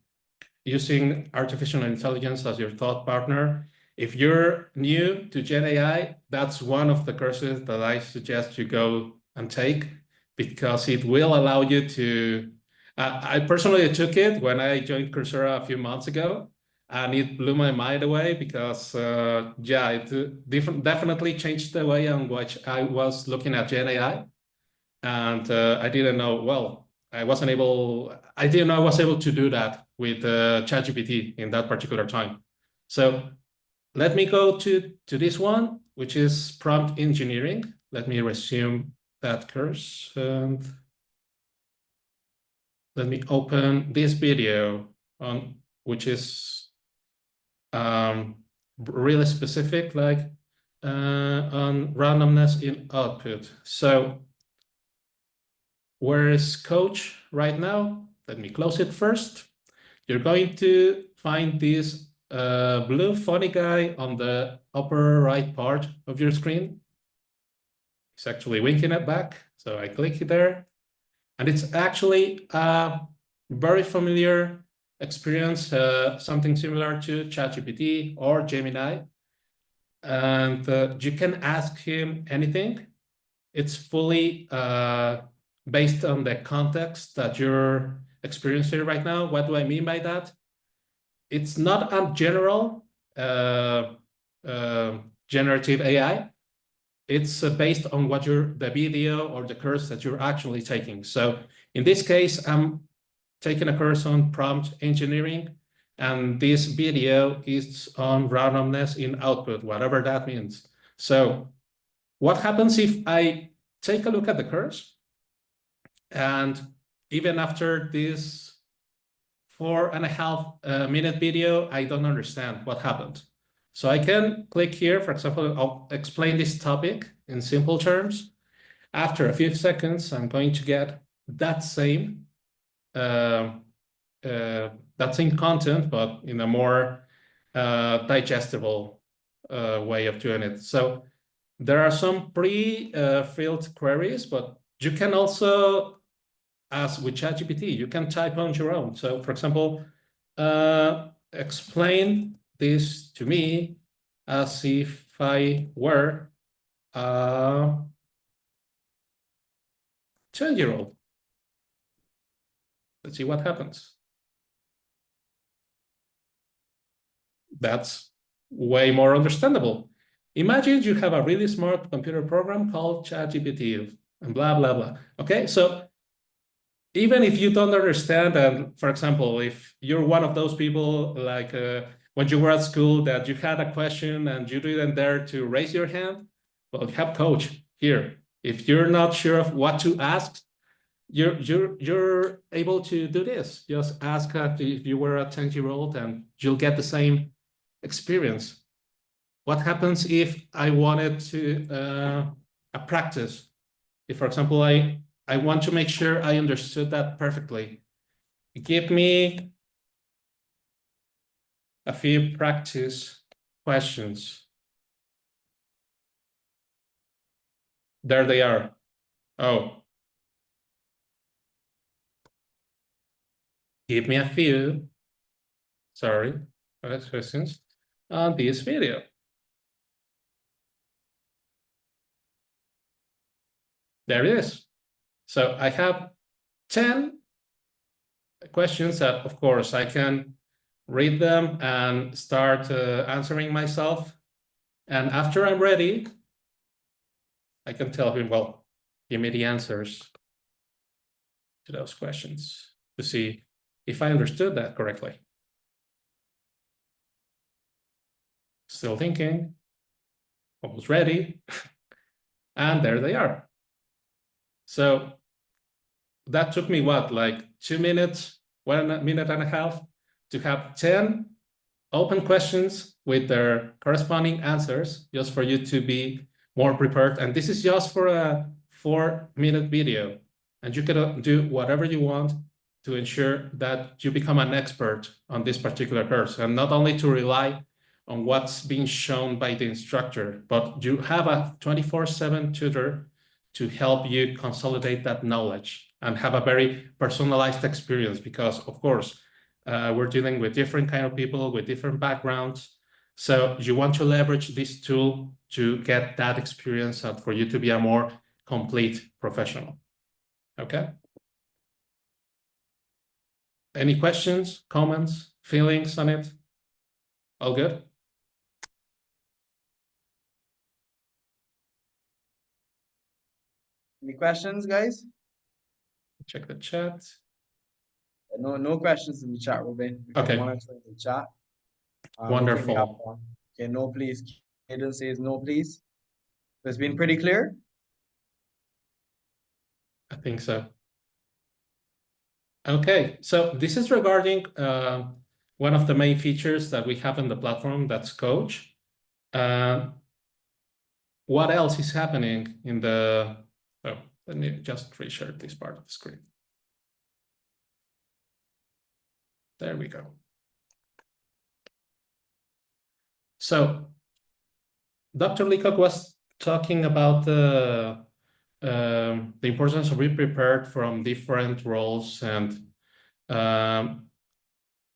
using artificial intelligence as your thought partner. If you're new to Gen AI, that's one of the courses that I suggest you go and take, because it will allow you to, I personally took it when I joined Coursera a few months ago, and it blew my mind away because, yeah, it definitely changed the way in which I was looking at Gen AI. And I didn't know, well, I didn't know I was able to do that with ChatGPT in that particular time. So let me go to this one, which is prompt engineering. Let me resume that course. And let me open this video on which is really specific, like on randomness in output. So where is Coach right now? Let me close it first. You're going to find this blue funny guy on the upper right part of your screen. It's actually winking it back. So I click there, and it's actually a very familiar experience, something similar to ChatGPT or Gemini. And you can ask him anything. It's fully based on the context that you're experiencing right now. What do I mean by that? It's not a general generative AI. It's based on what the video or the course that you're actually taking. So in this case, I'm taking a course on prompt engineering, and this video is on randomness in output, whatever that means. So what happens if I take a look at the course, and even after this 4.5 minute video, I don't understand what happened? So I can click here, for example, I'll explain this topic in simple terms. After a few seconds, I'm going to get that same content, but in a more digestible way of doing it. So there are some pre-filled queries, but you can also, as with ChatGPT, you can type on your own. So for example, explain this to me as if I were a 10-year-old. Let's see what happens. That's way more understandable. Imagine you have a really smart computer program called ChatGPT and blah, blah, blah. Okay, so even if you don't understand, and for example, if you're one of those people like when you were at school that you had a question and you didn't dare to raise your hand, well, you have Coach here. If you're not sure of what to ask, you're able to do this. Just ask if you were a 10-year-old and you'll get the same experience. What happens if I wanted to a practice? If, for example, I want to make sure I understood that perfectly. Give me a few practice questions. There they are. Oh. Give me a few, sorry, questions on this video. There it is. So I have 10 questions that, of course, I can read them and start answering myself. And after I'm ready, I can tell him, well, give me the answers to those questions to see if I understood that correctly. Still thinking, almost ready. And there they are. So that took me what, like 2 minutes, 1 minute and a half to have 10 open questions with their corresponding answers, just for you to be more prepared. And this is just for a 4-minute video. And you can do whatever you want to ensure that you become an expert on this particular course, and not only to rely on what's being shown by the instructor, but you have a 24/7 tutor to help you consolidate that knowledge and have a very personalized experience, because of course, we're dealing with different kind of people with different backgrounds. So you want to leverage this tool to get that experience and for you to be a more complete professional. Okay. Any questions, comments, feelings on it? All good? Any questions, guys? Check the chat. No questions in the chat, Ruben. We can Okay. monitor the chat. I don't think we Wonderful. have one. Okay, no, please. Caden says no, please. It's been pretty clear. I think so. Okay, so this is regarding one of the main features that we have in the platform, that's Coach. What else is happening in the... Oh, let me just reshare this part of the screen. There we go. So Dr. Leacock was talking about the importance of being prepared from different roles, and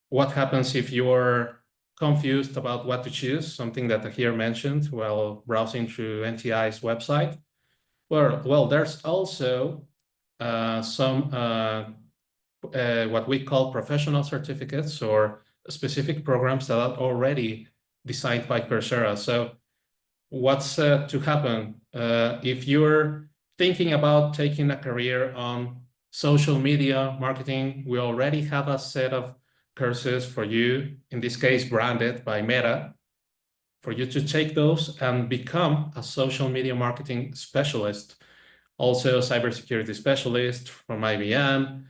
what happens if you're confused about what to choose, something that Tahir mentioned while browsing through NTI's website. Well, there's also some what we call professional certificates, or specific programs that are already designed by Coursera. So what's to happen if you're thinking about taking a career on social media marketing? We already have a set of courses for you, in this case branded by Meta, for you to take those and become a social media marketing specialist. Also cybersecurity specialist from IBM,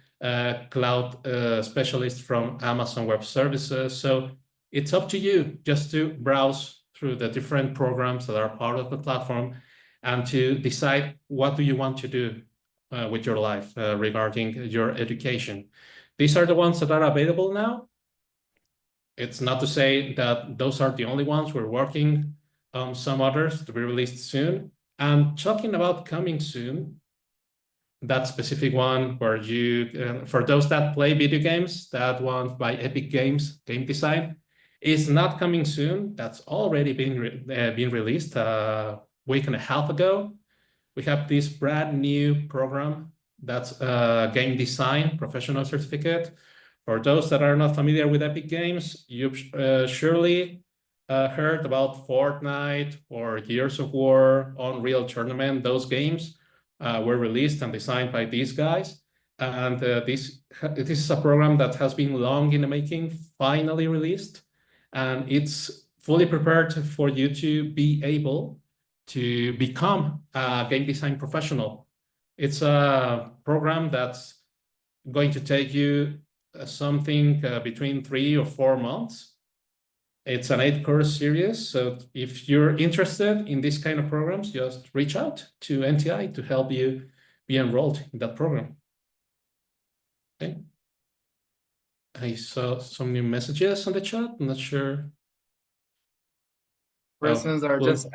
cloud specialist from Amazon Web Services. So it's up to you just to browse through the different programs that are part of the platform and to decide what do you want to do with your life regarding your education. These are the ones that are available now. It's not to say that those are the only ones. We're working on some others to be released soon. And talking about coming soon, that specific one where you, for those that play video games, that one by Epic Games, game design, is not coming soon. That's already been released a week and a half ago. We have this brand new program that's game design professional certificate. For those that are not familiar with Epic Games, you've surely heard about Fortnite or Gears of War, Unreal Tournament. Those games were released and designed by these guys. And this is a program that has been long in the making, finally released. And it's fully prepared for you to be able to become a game design professional. It's a program that's going to take you something between 3 or 4 months. It's an 8-course series. So if you're interested in this kind of programs, just reach out to NTI to help you be enrolled in that program. Okay. I saw some new messages on the chat. I'm not sure. Persons are well, just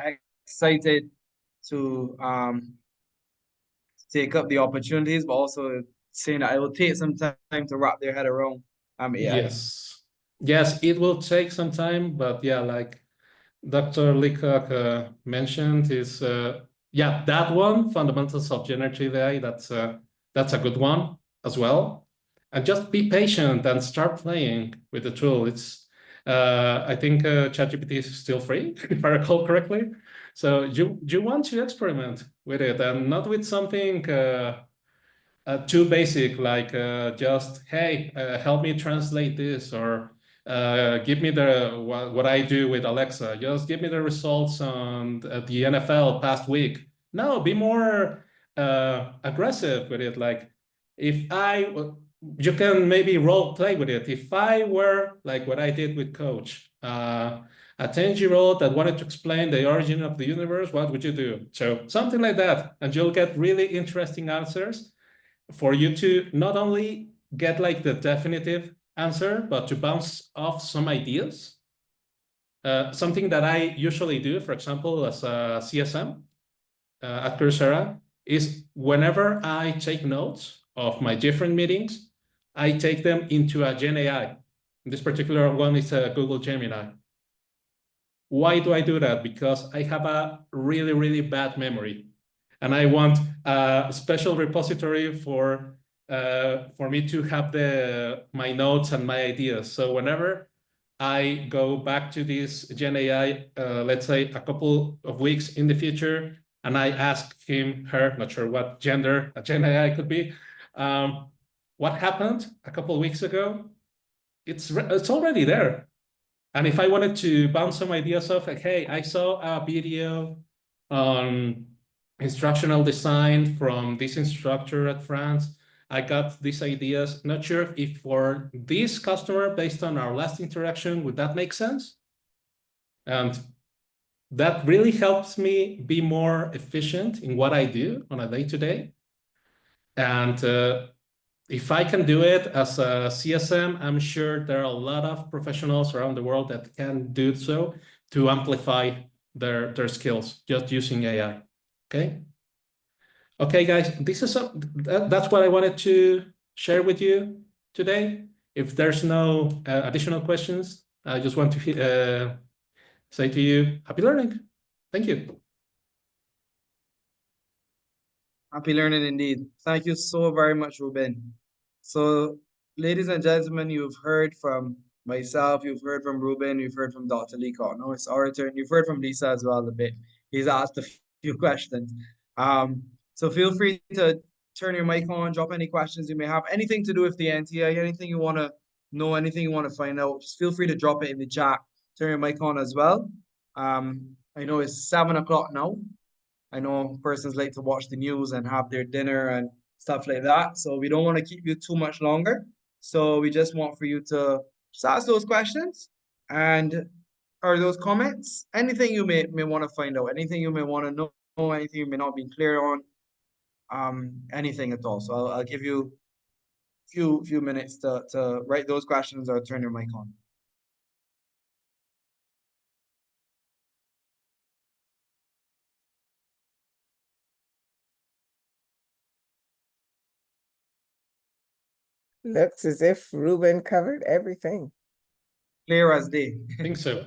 excited to take up the opportunities, but also saying that it will take some time to wrap their head around AI. Yes, it will take some time, but yeah, like Dr. Leacock mentioned, is yeah, that one, fundamentals of generative AI. That's a good one as well. And just be patient and start playing with the tool. It's I think ChatGPT is still free, if I recall correctly. So you want to experiment with it, and not with something too basic, like just, hey, help me translate this, or give me what I do with Alexa. Just give me the results on the NFL past week. No, be more aggressive with it. Like, you can maybe role play with it. If I were like what I did with Coach, a 10-year-old that wanted to explain the origin of the universe, what would you do? So something like that, and you'll get really interesting answers for you to not only get like the definitive answer, but to bounce off some ideas. Something that I usually do, for example, as a CSM at Coursera, is whenever I take notes of my different meetings, I take them into a Gen AI. This particular one is a Google Gemini. Why do I do that? Because I have a really, really bad memory, and I want a special repository for me to have my notes and my ideas. So whenever I go back to this Gen AI, let's say a couple of weeks in the future, and I ask him, her, not sure what gender a Gen AI could be, what happened a couple of weeks ago, it's already there. And if I wanted to bounce some ideas off, like, hey, I saw a video on instructional design from this instructor at France. I got these ideas. Not sure if for this customer, based on our last interaction, would that make sense? And that really helps me be more efficient in what I do on a day-to-day. And if I can do it as a CSM, I'm sure there are a lot of professionals around the world that can do so to amplify their skills just using AI. Okay, guys, that's what I wanted to share with you today. If there's no additional questions, I just want to say to you, happy learning. Thank you. Happy learning indeed. Thank you so very much, Ruben. So, ladies and gentlemen, you've heard from myself, you've heard from Ruben, you've heard from Dr. Leacock. Now it's our turn. You've heard from Lisa as well a bit. He's asked a few questions. So feel free to turn your mic on, drop any questions you may have, anything to do with the NTI, anything you want to know, anything you want to find out, just feel free to drop it in the chat. Turn your mic on as well. I know it's 7 o'clock now. I know persons like to watch the news and have their dinner and stuff like that. So we don't want to keep you too much longer. So we just want for you to just ask those questions or those comments, anything you may want to find out, anything you may want to know, anything you may not be clear on, anything at all. So I'll give you few minutes to write those questions or turn your mic on. Looks as if Ruben covered everything. Clear as day. I think so.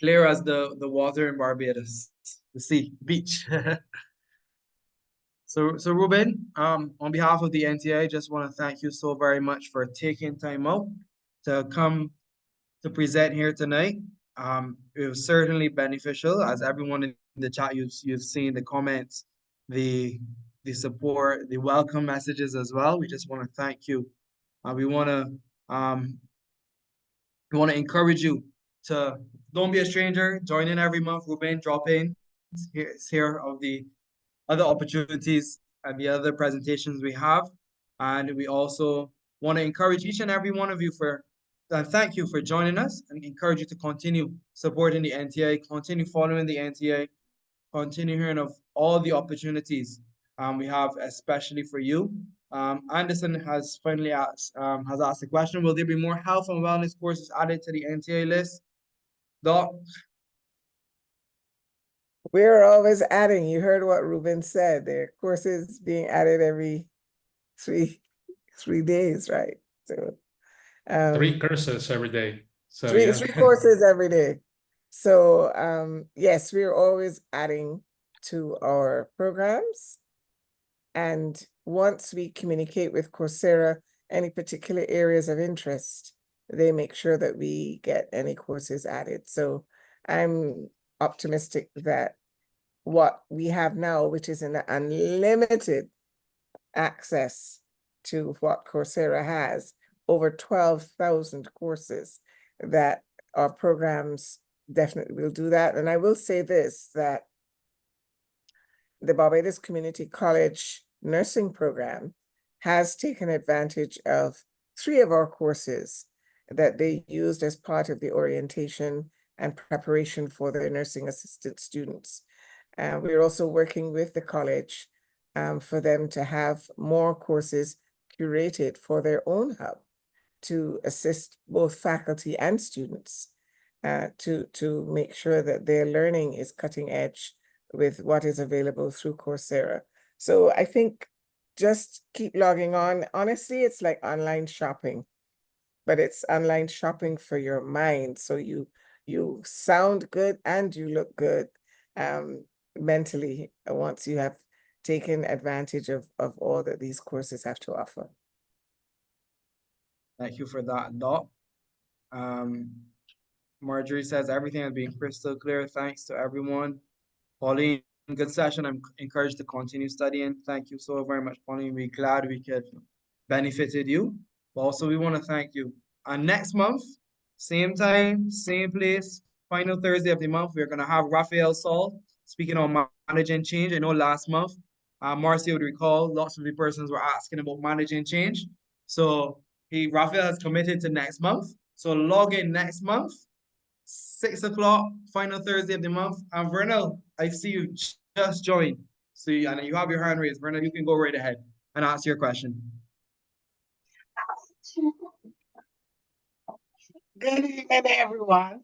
Clear as the water in Barbados, the sea, beach. So Ruben, on behalf of the NTI, I just want to thank you so very much for taking time out to come to present here tonight. It was certainly beneficial, as everyone in the chat, you've seen the comments, the support, the welcome messages as well. We just want to thank you. We want to encourage you to don't be a stranger. Join in every month. Ruben, drop in here of the other opportunities and the other presentations we have. And we also want to encourage each and every one of you thank you for joining us and encourage you to continue supporting the NTA, continue following the NTA, continue hearing of all the opportunities we have, especially for you. Anderson has finally asked a question: will there be more health and wellness courses added to the NTA list? Doc? We're always adding. You heard what Ruben said. There are courses being added every three days, right? So 3 courses every day. So three yeah. courses every day. So yes, we're always adding to our programs. And once we communicate with Coursera any particular areas of interest, they make sure that we get any courses added. So I'm optimistic that what we have now, which is an unlimited access to what Coursera has, over 12,000 courses, that our programs definitely will do that. And I will say this, that the Barbados Community College nursing program has taken advantage of 3 of our courses that they used as part of the orientation and preparation for their nursing assistant students. We're also working with the college for them to have more courses curated for their own hub to assist both faculty and students to make sure that their learning is cutting edge with what is available through Coursera. So I think just keep logging on. Honestly, it's like online shopping, but it's online shopping for your mind. So you sound good and you look good mentally once you have taken advantage of all that these courses have to offer. Thank you for that, Doc. Marjorie says everything has been crystal clear. Thanks to everyone. Pauline, good session. I'm encouraged to continue studying. Thank you so very much, Pauline. We're glad we could benefited you. But also, we want to thank you. And next month, same time, same place, final Thursday of the month, we're going to have Raphael Saul speaking on managing change. I know last month, Marcia would recall, lots of the persons were asking about managing change. So Raphael has committed to next month. So log in next month, 6 o'clock, final Thursday of the month. And Vernal, I see you just joined. So and you have your hand raised. Vernal, you can go right ahead and ask your question. Good evening, everyone.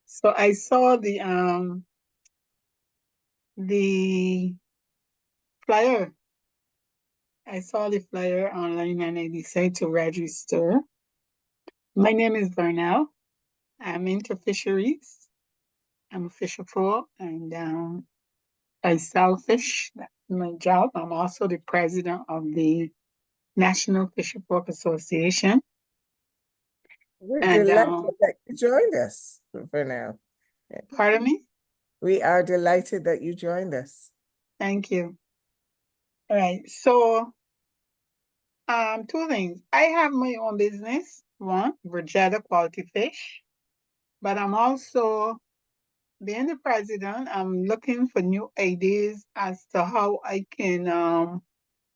So I saw the flyer. I saw the flyer online and I decided to register. My name is Vernell. I'm into fisheries. I'm a fisher folk and I sell fish. That's my job. I'm also the president of the National Fisher Folk Association. We're delighted that you joined us for now. Pardon me? We are delighted that you joined us. Thank you. All right. So 2 things. I have my own business. One, Virginia Quality Fish. But I'm also, being the president, I'm looking for new ideas as to how I can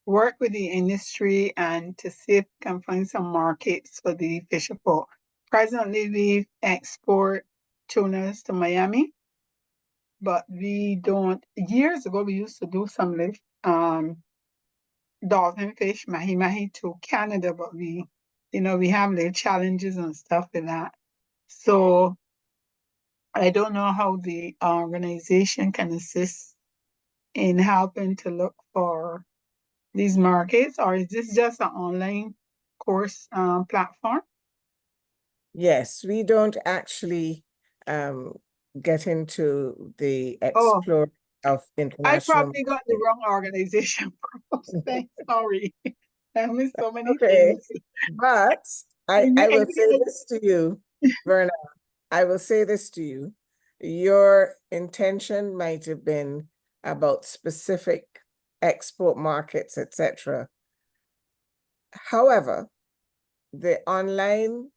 work with the industry and to see if I can find some markets for the fisher folk. Presently, we export tunas to Miami, but we don't. Years ago, we used to do some dolphin fish, mahi-mahi, to Canada, but we have little challenges and stuff with that. So I don't know how the organization can assist in helping to look for these markets, or is this just an online course platform? Yes, we don't actually get into the explore of international. I probably got the wrong organization. Sorry. I missed so many things. But I will say this to you, Verna. I will say this to you. Your intention might have been about specific export markets, etc. However, the online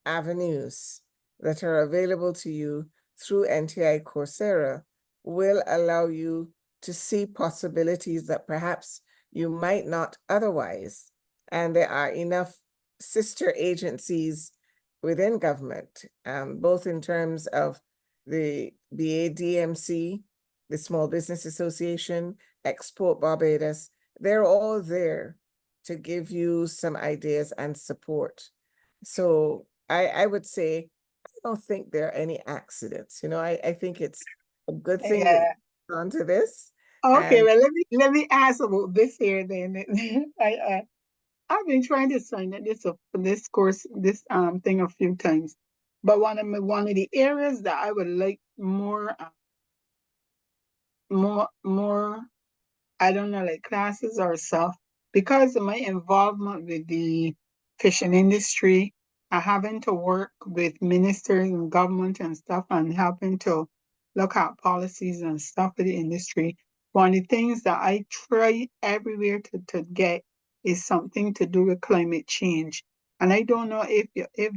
avenues that are available to you through NTI Coursera will allow you to see possibilities that perhaps you might not otherwise. And there are enough sister agencies within government, both in terms of the BADMC, the Small Business Association, Export Barbados. They're all there to give you some ideas and support. So I would say, I don't think there are any accidents. You know, I think it's a good thing that Yeah. you're onto this. Okay, And well, let me ask about this here then. I've been trying to sign up this course, this thing a few times, but one of the areas that I would like more I don't know, like classes or stuff, because of my involvement with the fishing industry, I having to work with ministers and government and stuff and helping to look at policies and stuff for the industry. One of the things that I try everywhere to get is something to do with climate change. And I don't know if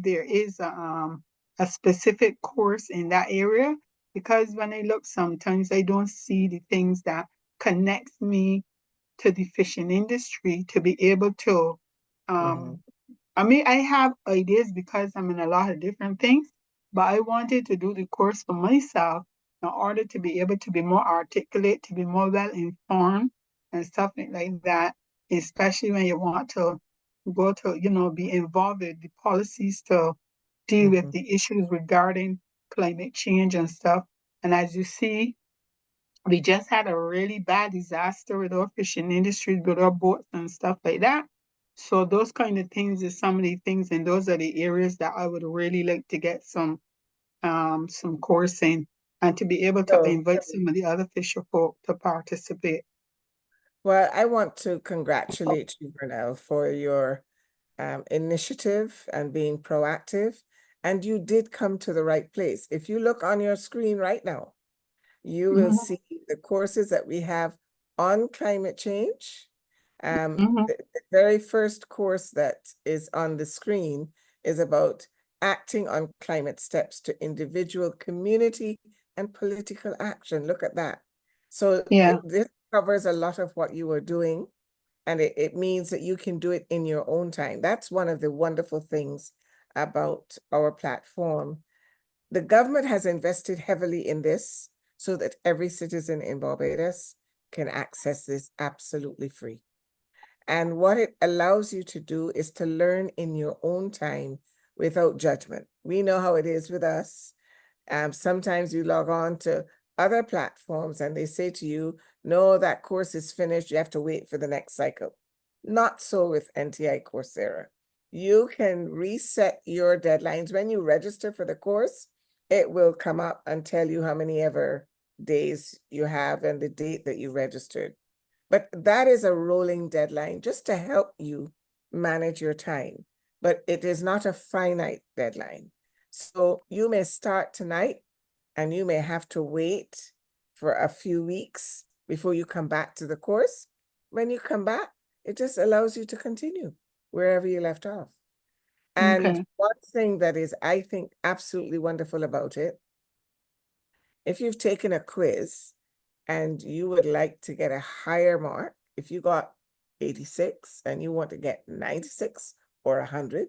there is a specific course in that area, because when I look sometimes I don't see the things that connects me to the fishing industry to be able to I mean, I have ideas because I'm in a lot of different things, but I wanted to do the course for myself in order to be able to be more articulate, to be more well informed and stuff like that, especially when you want to go to, be involved with the policies to deal with the issues regarding climate change and stuff. And as you see, we just had a really bad disaster with our fishing industry, with our boats and stuff like that. So those kind of things is some of the things, and those are the areas that I would really like to get some course in, and to be able to so, invite some of the other fisher folk to participate. well, I want to congratulate you, Vernell, for your initiative and being proactive. And you did come to the right place. If you look on your screen right now, you will Mhm, see the courses that we have on climate change. mhm. The very first course that is on the screen is about acting on climate steps to individual, community, and political action. Look at that. So Yeah, this covers a lot of what you are doing, and it means that you can do it in your own time. That's one of the wonderful things about our platform. The government has invested heavily in this so that every citizen in Barbados can access this absolutely free. And what it allows you to do is to learn in your own time without judgment. We know how it is with us. Sometimes you log on to other platforms and they say to you, no, that course is finished. You have to wait for the next cycle. Not so with NTI Coursera. You can reset your deadlines. When you register for the course, it will come up and tell you how many ever days you have and the date that you registered. But that is a rolling deadline just to help you manage your time. But it is not a finite deadline. So you may start tonight and you may have to wait for a few weeks before you come back to the course. When you come back, it just allows you to continue wherever you left off. And okay. one thing that is, I think, absolutely wonderful about it, if you've taken a quiz and you would like to get a higher mark, if you got 86 and you want to get 96 or 100,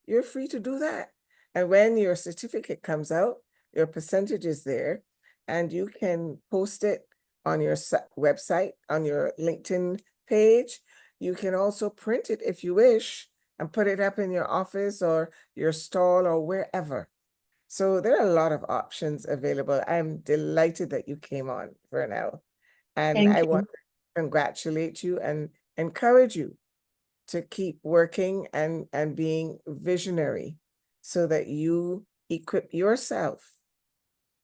you're free to do that. And when your certificate comes out, your percentage is there, and you can post it on your website, on your LinkedIn page. You can also print it if you wish and put it up in your office or your stall or wherever. So there are a lot of options available. I'm delighted that you came on, Vernell. And Thank I you. want to congratulate you and encourage you to keep working and being visionary so that you equip yourself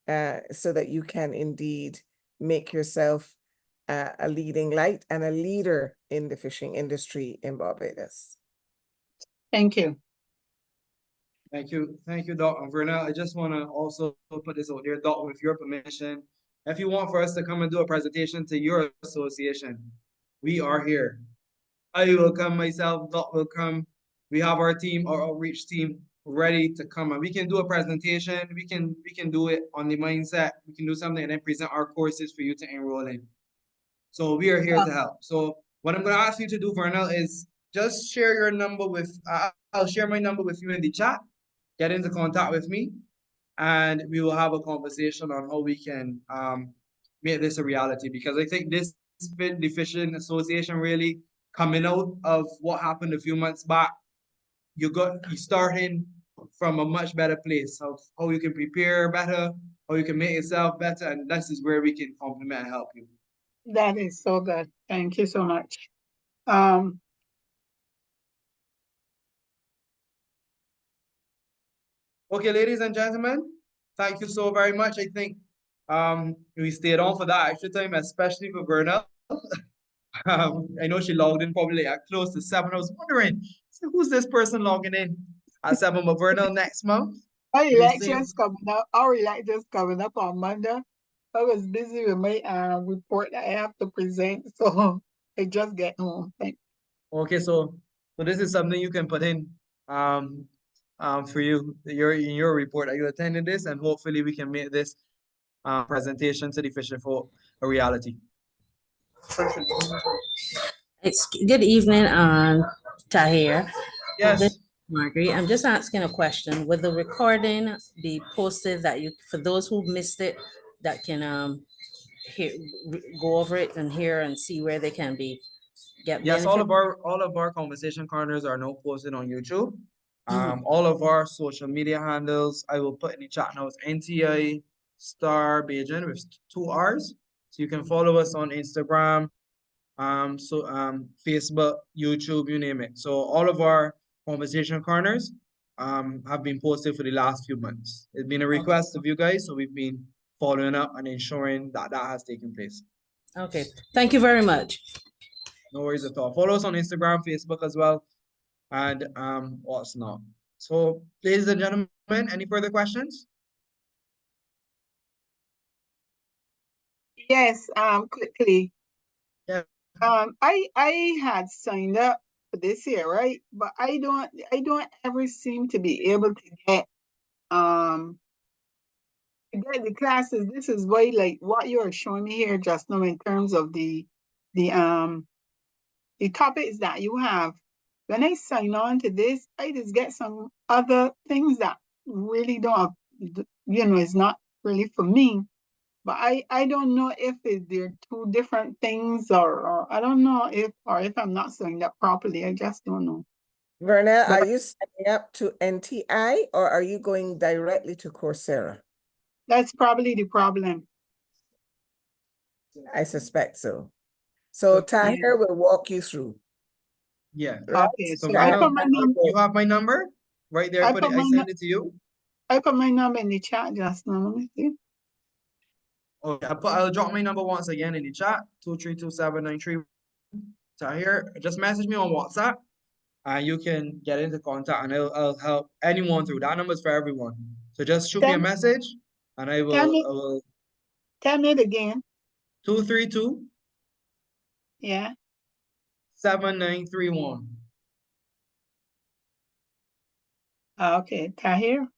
so that you can indeed make yourself a leading light and a leader in the fishing industry in Barbados. Thank you. Thank you. Thank you, Dr. Vernell. I just want to also put this out there, Doc, with your permission. If you want for us to come and do a presentation to your association, we are here. I will come myself, Doc will come. We have our team, our outreach team, ready to come, and we can do a presentation. We can do it on the mindset. We can do something and then present our courses for you to enroll in. So we are here to help. So what I'm going to ask you to do, Vernal, is just share your number with. I'll share my number with you in the chat. Get into contact with me, and we will have a conversation on how we can make this a reality. Because I think this the Fishing Association really coming out of what happened a few months back. You starting from a much better place. How you can prepare better, how you can make yourself better, and this is where we can complement and help you. That is so good. Thank you so much. Okay, ladies and gentlemen, thank you so very much. I think we stayed on for that extra time, especially for Verna. I know she logged in probably at close to 7. I was wondering, so who's this person logging in at 7? But Verna next month. Our election's coming up on Monday. I was busy with my report that I have to present, so I just get home. Okay, so this is something you can put in for you in your report. Are you attending this? And hopefully we can make this presentation to the fishing folk a reality. It's good evening, Tahir. Yes. Marguerite, I'm just asking a question. Will the recording be posted that for those who missed it, that can go over it and hear and see where they can get yes, benefit? all of our conversation corners are now posted on YouTube. All of our social media handles I will put in the chat now. It's NTI STARR BAJANS with 2 R's. So you can follow us on Instagram, Facebook, YouTube, you name it. So all of our conversation corners have been posted for the last few months. It's been a request of you guys, so we've been following up and ensuring that has taken place. Okay, thank you very much. No worries at all. Follow us on Instagram, Facebook as well, and what's not. So, ladies and gentlemen, any further questions? Yes, quickly. Yeah. I had signed up for this year, right? But I don't ever seem to be able to get the classes. This is why, like what you are showing me here just now in terms of the topics that you have. When I sign on to this, I just get some other things that really don't, it's not really for me. But I don't know if they're 2 different things or I don't know if I'm not signed up properly. I just don't know. Verna, are you signing up to NTI or are you going directly to Coursera? That's probably the problem. I suspect so. So Tahir will walk you through. Yeah. Right? Okay, so I put my number. You have my number right there. I sent it to you. I put my number in the chat just now. Let me see. Okay, I'll drop my number once again in the chat, 2327993. Tahir, just message me on WhatsApp and you can get into contact and I'll help anyone through. That number is for everyone. So just shoot me a message and I will Tell me it again. 232 Yeah. 7931. Okay, Tahir.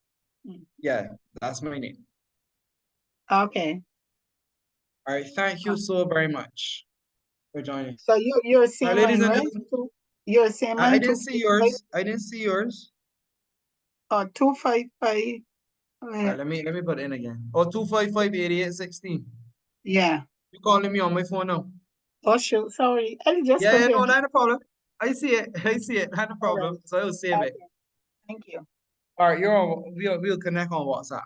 Yeah, that's my name. Okay. All right, thank you so very much for joining. So you're seeing ladies mine, and right? gentlemen, You're seeing mine. I didn't see yours. I didn't see yours. 255. All right, let me put it in again. Oh, 255-8816. Yeah. You calling me on my phone now? Oh shoot, sorry. I just Yeah, put no, it. not a problem. I see it. I see it. Not a problem. So I will save it. Thank you. All right, we'll connect on WhatsApp.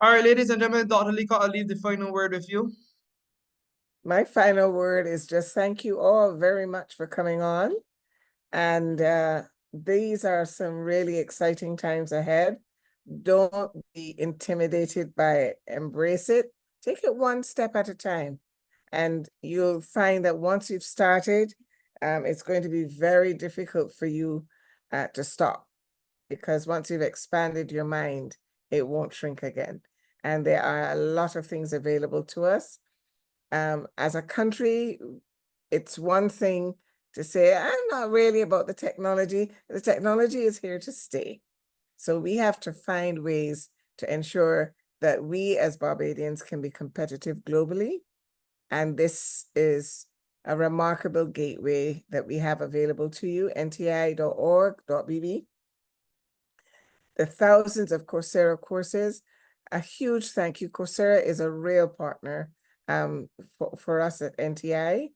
All right, ladies and gentlemen, Dr. Leacock, I'll leave the final word with you. My final word is just thank you all very much for coming on. And these are some really exciting times ahead. Don't be intimidated by it. Embrace it. Take it one step at a time. And you'll find that once you've started, it's going to be very difficult for you to stop. Because once you've expanded your mind, it won't shrink again. And there are a lot of things available to us. As a country, it's one thing to say, I'm not really about the technology. The technology is here to stay. So we have to find ways to ensure that we as Barbadians can be competitive globally. And this is a remarkable gateway that we have available to you, nti.org.bb. The thousands of Coursera courses, a huge thank you. Coursera is a real partner for us at NTI.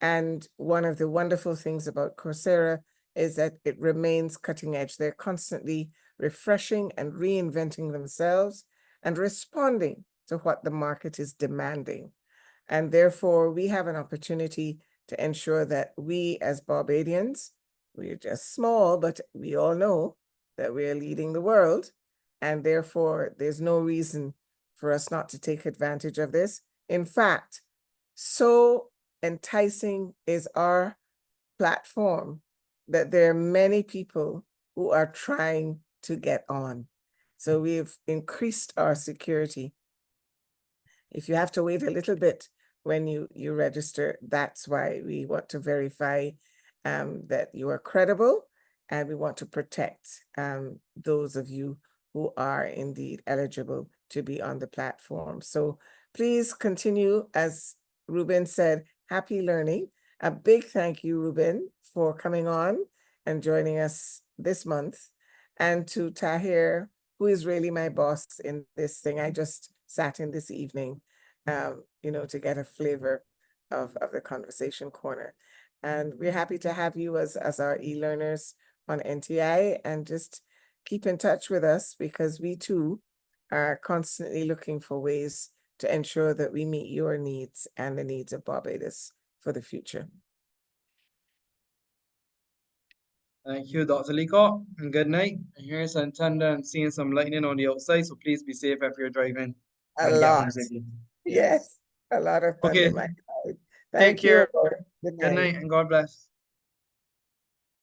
And one of the wonderful things about Coursera is that it remains cutting edge. They're constantly refreshing and reinventing themselves and responding to what the market is demanding. And therefore, we have an opportunity to ensure that we as Barbadians, we're just small, but we all know that we're leading the world. And therefore, there's no reason for us not to take advantage of this. In fact, so enticing is our platform that there are many people who are trying to get on. So we've increased our security. If you have to wait a little bit when you register, that's why we want to verify that you are credible, and we want to protect those of you who are indeed eligible to be on the platform. So please continue, as Ruben said, happy learning. A big thank you, Ruben, for coming on and joining us this month. And to Tahir, who is really my boss in this thing. I just sat in this evening, to get a flavor of the conversation corner. And we're happy to have you as our e-learners on NTI, and just keep in touch with us, because we too are constantly looking for ways to ensure that we meet your needs and the needs of Barbados for the future. Thank you, Dr. Leacock, and good night. And here's some thunder and seeing some lightning on the outside, so please be safe if you're driving. A and get home lot. safely. Yes, a lot of thunder, Okay. my side. Take Thank you. care. Good night and God bless.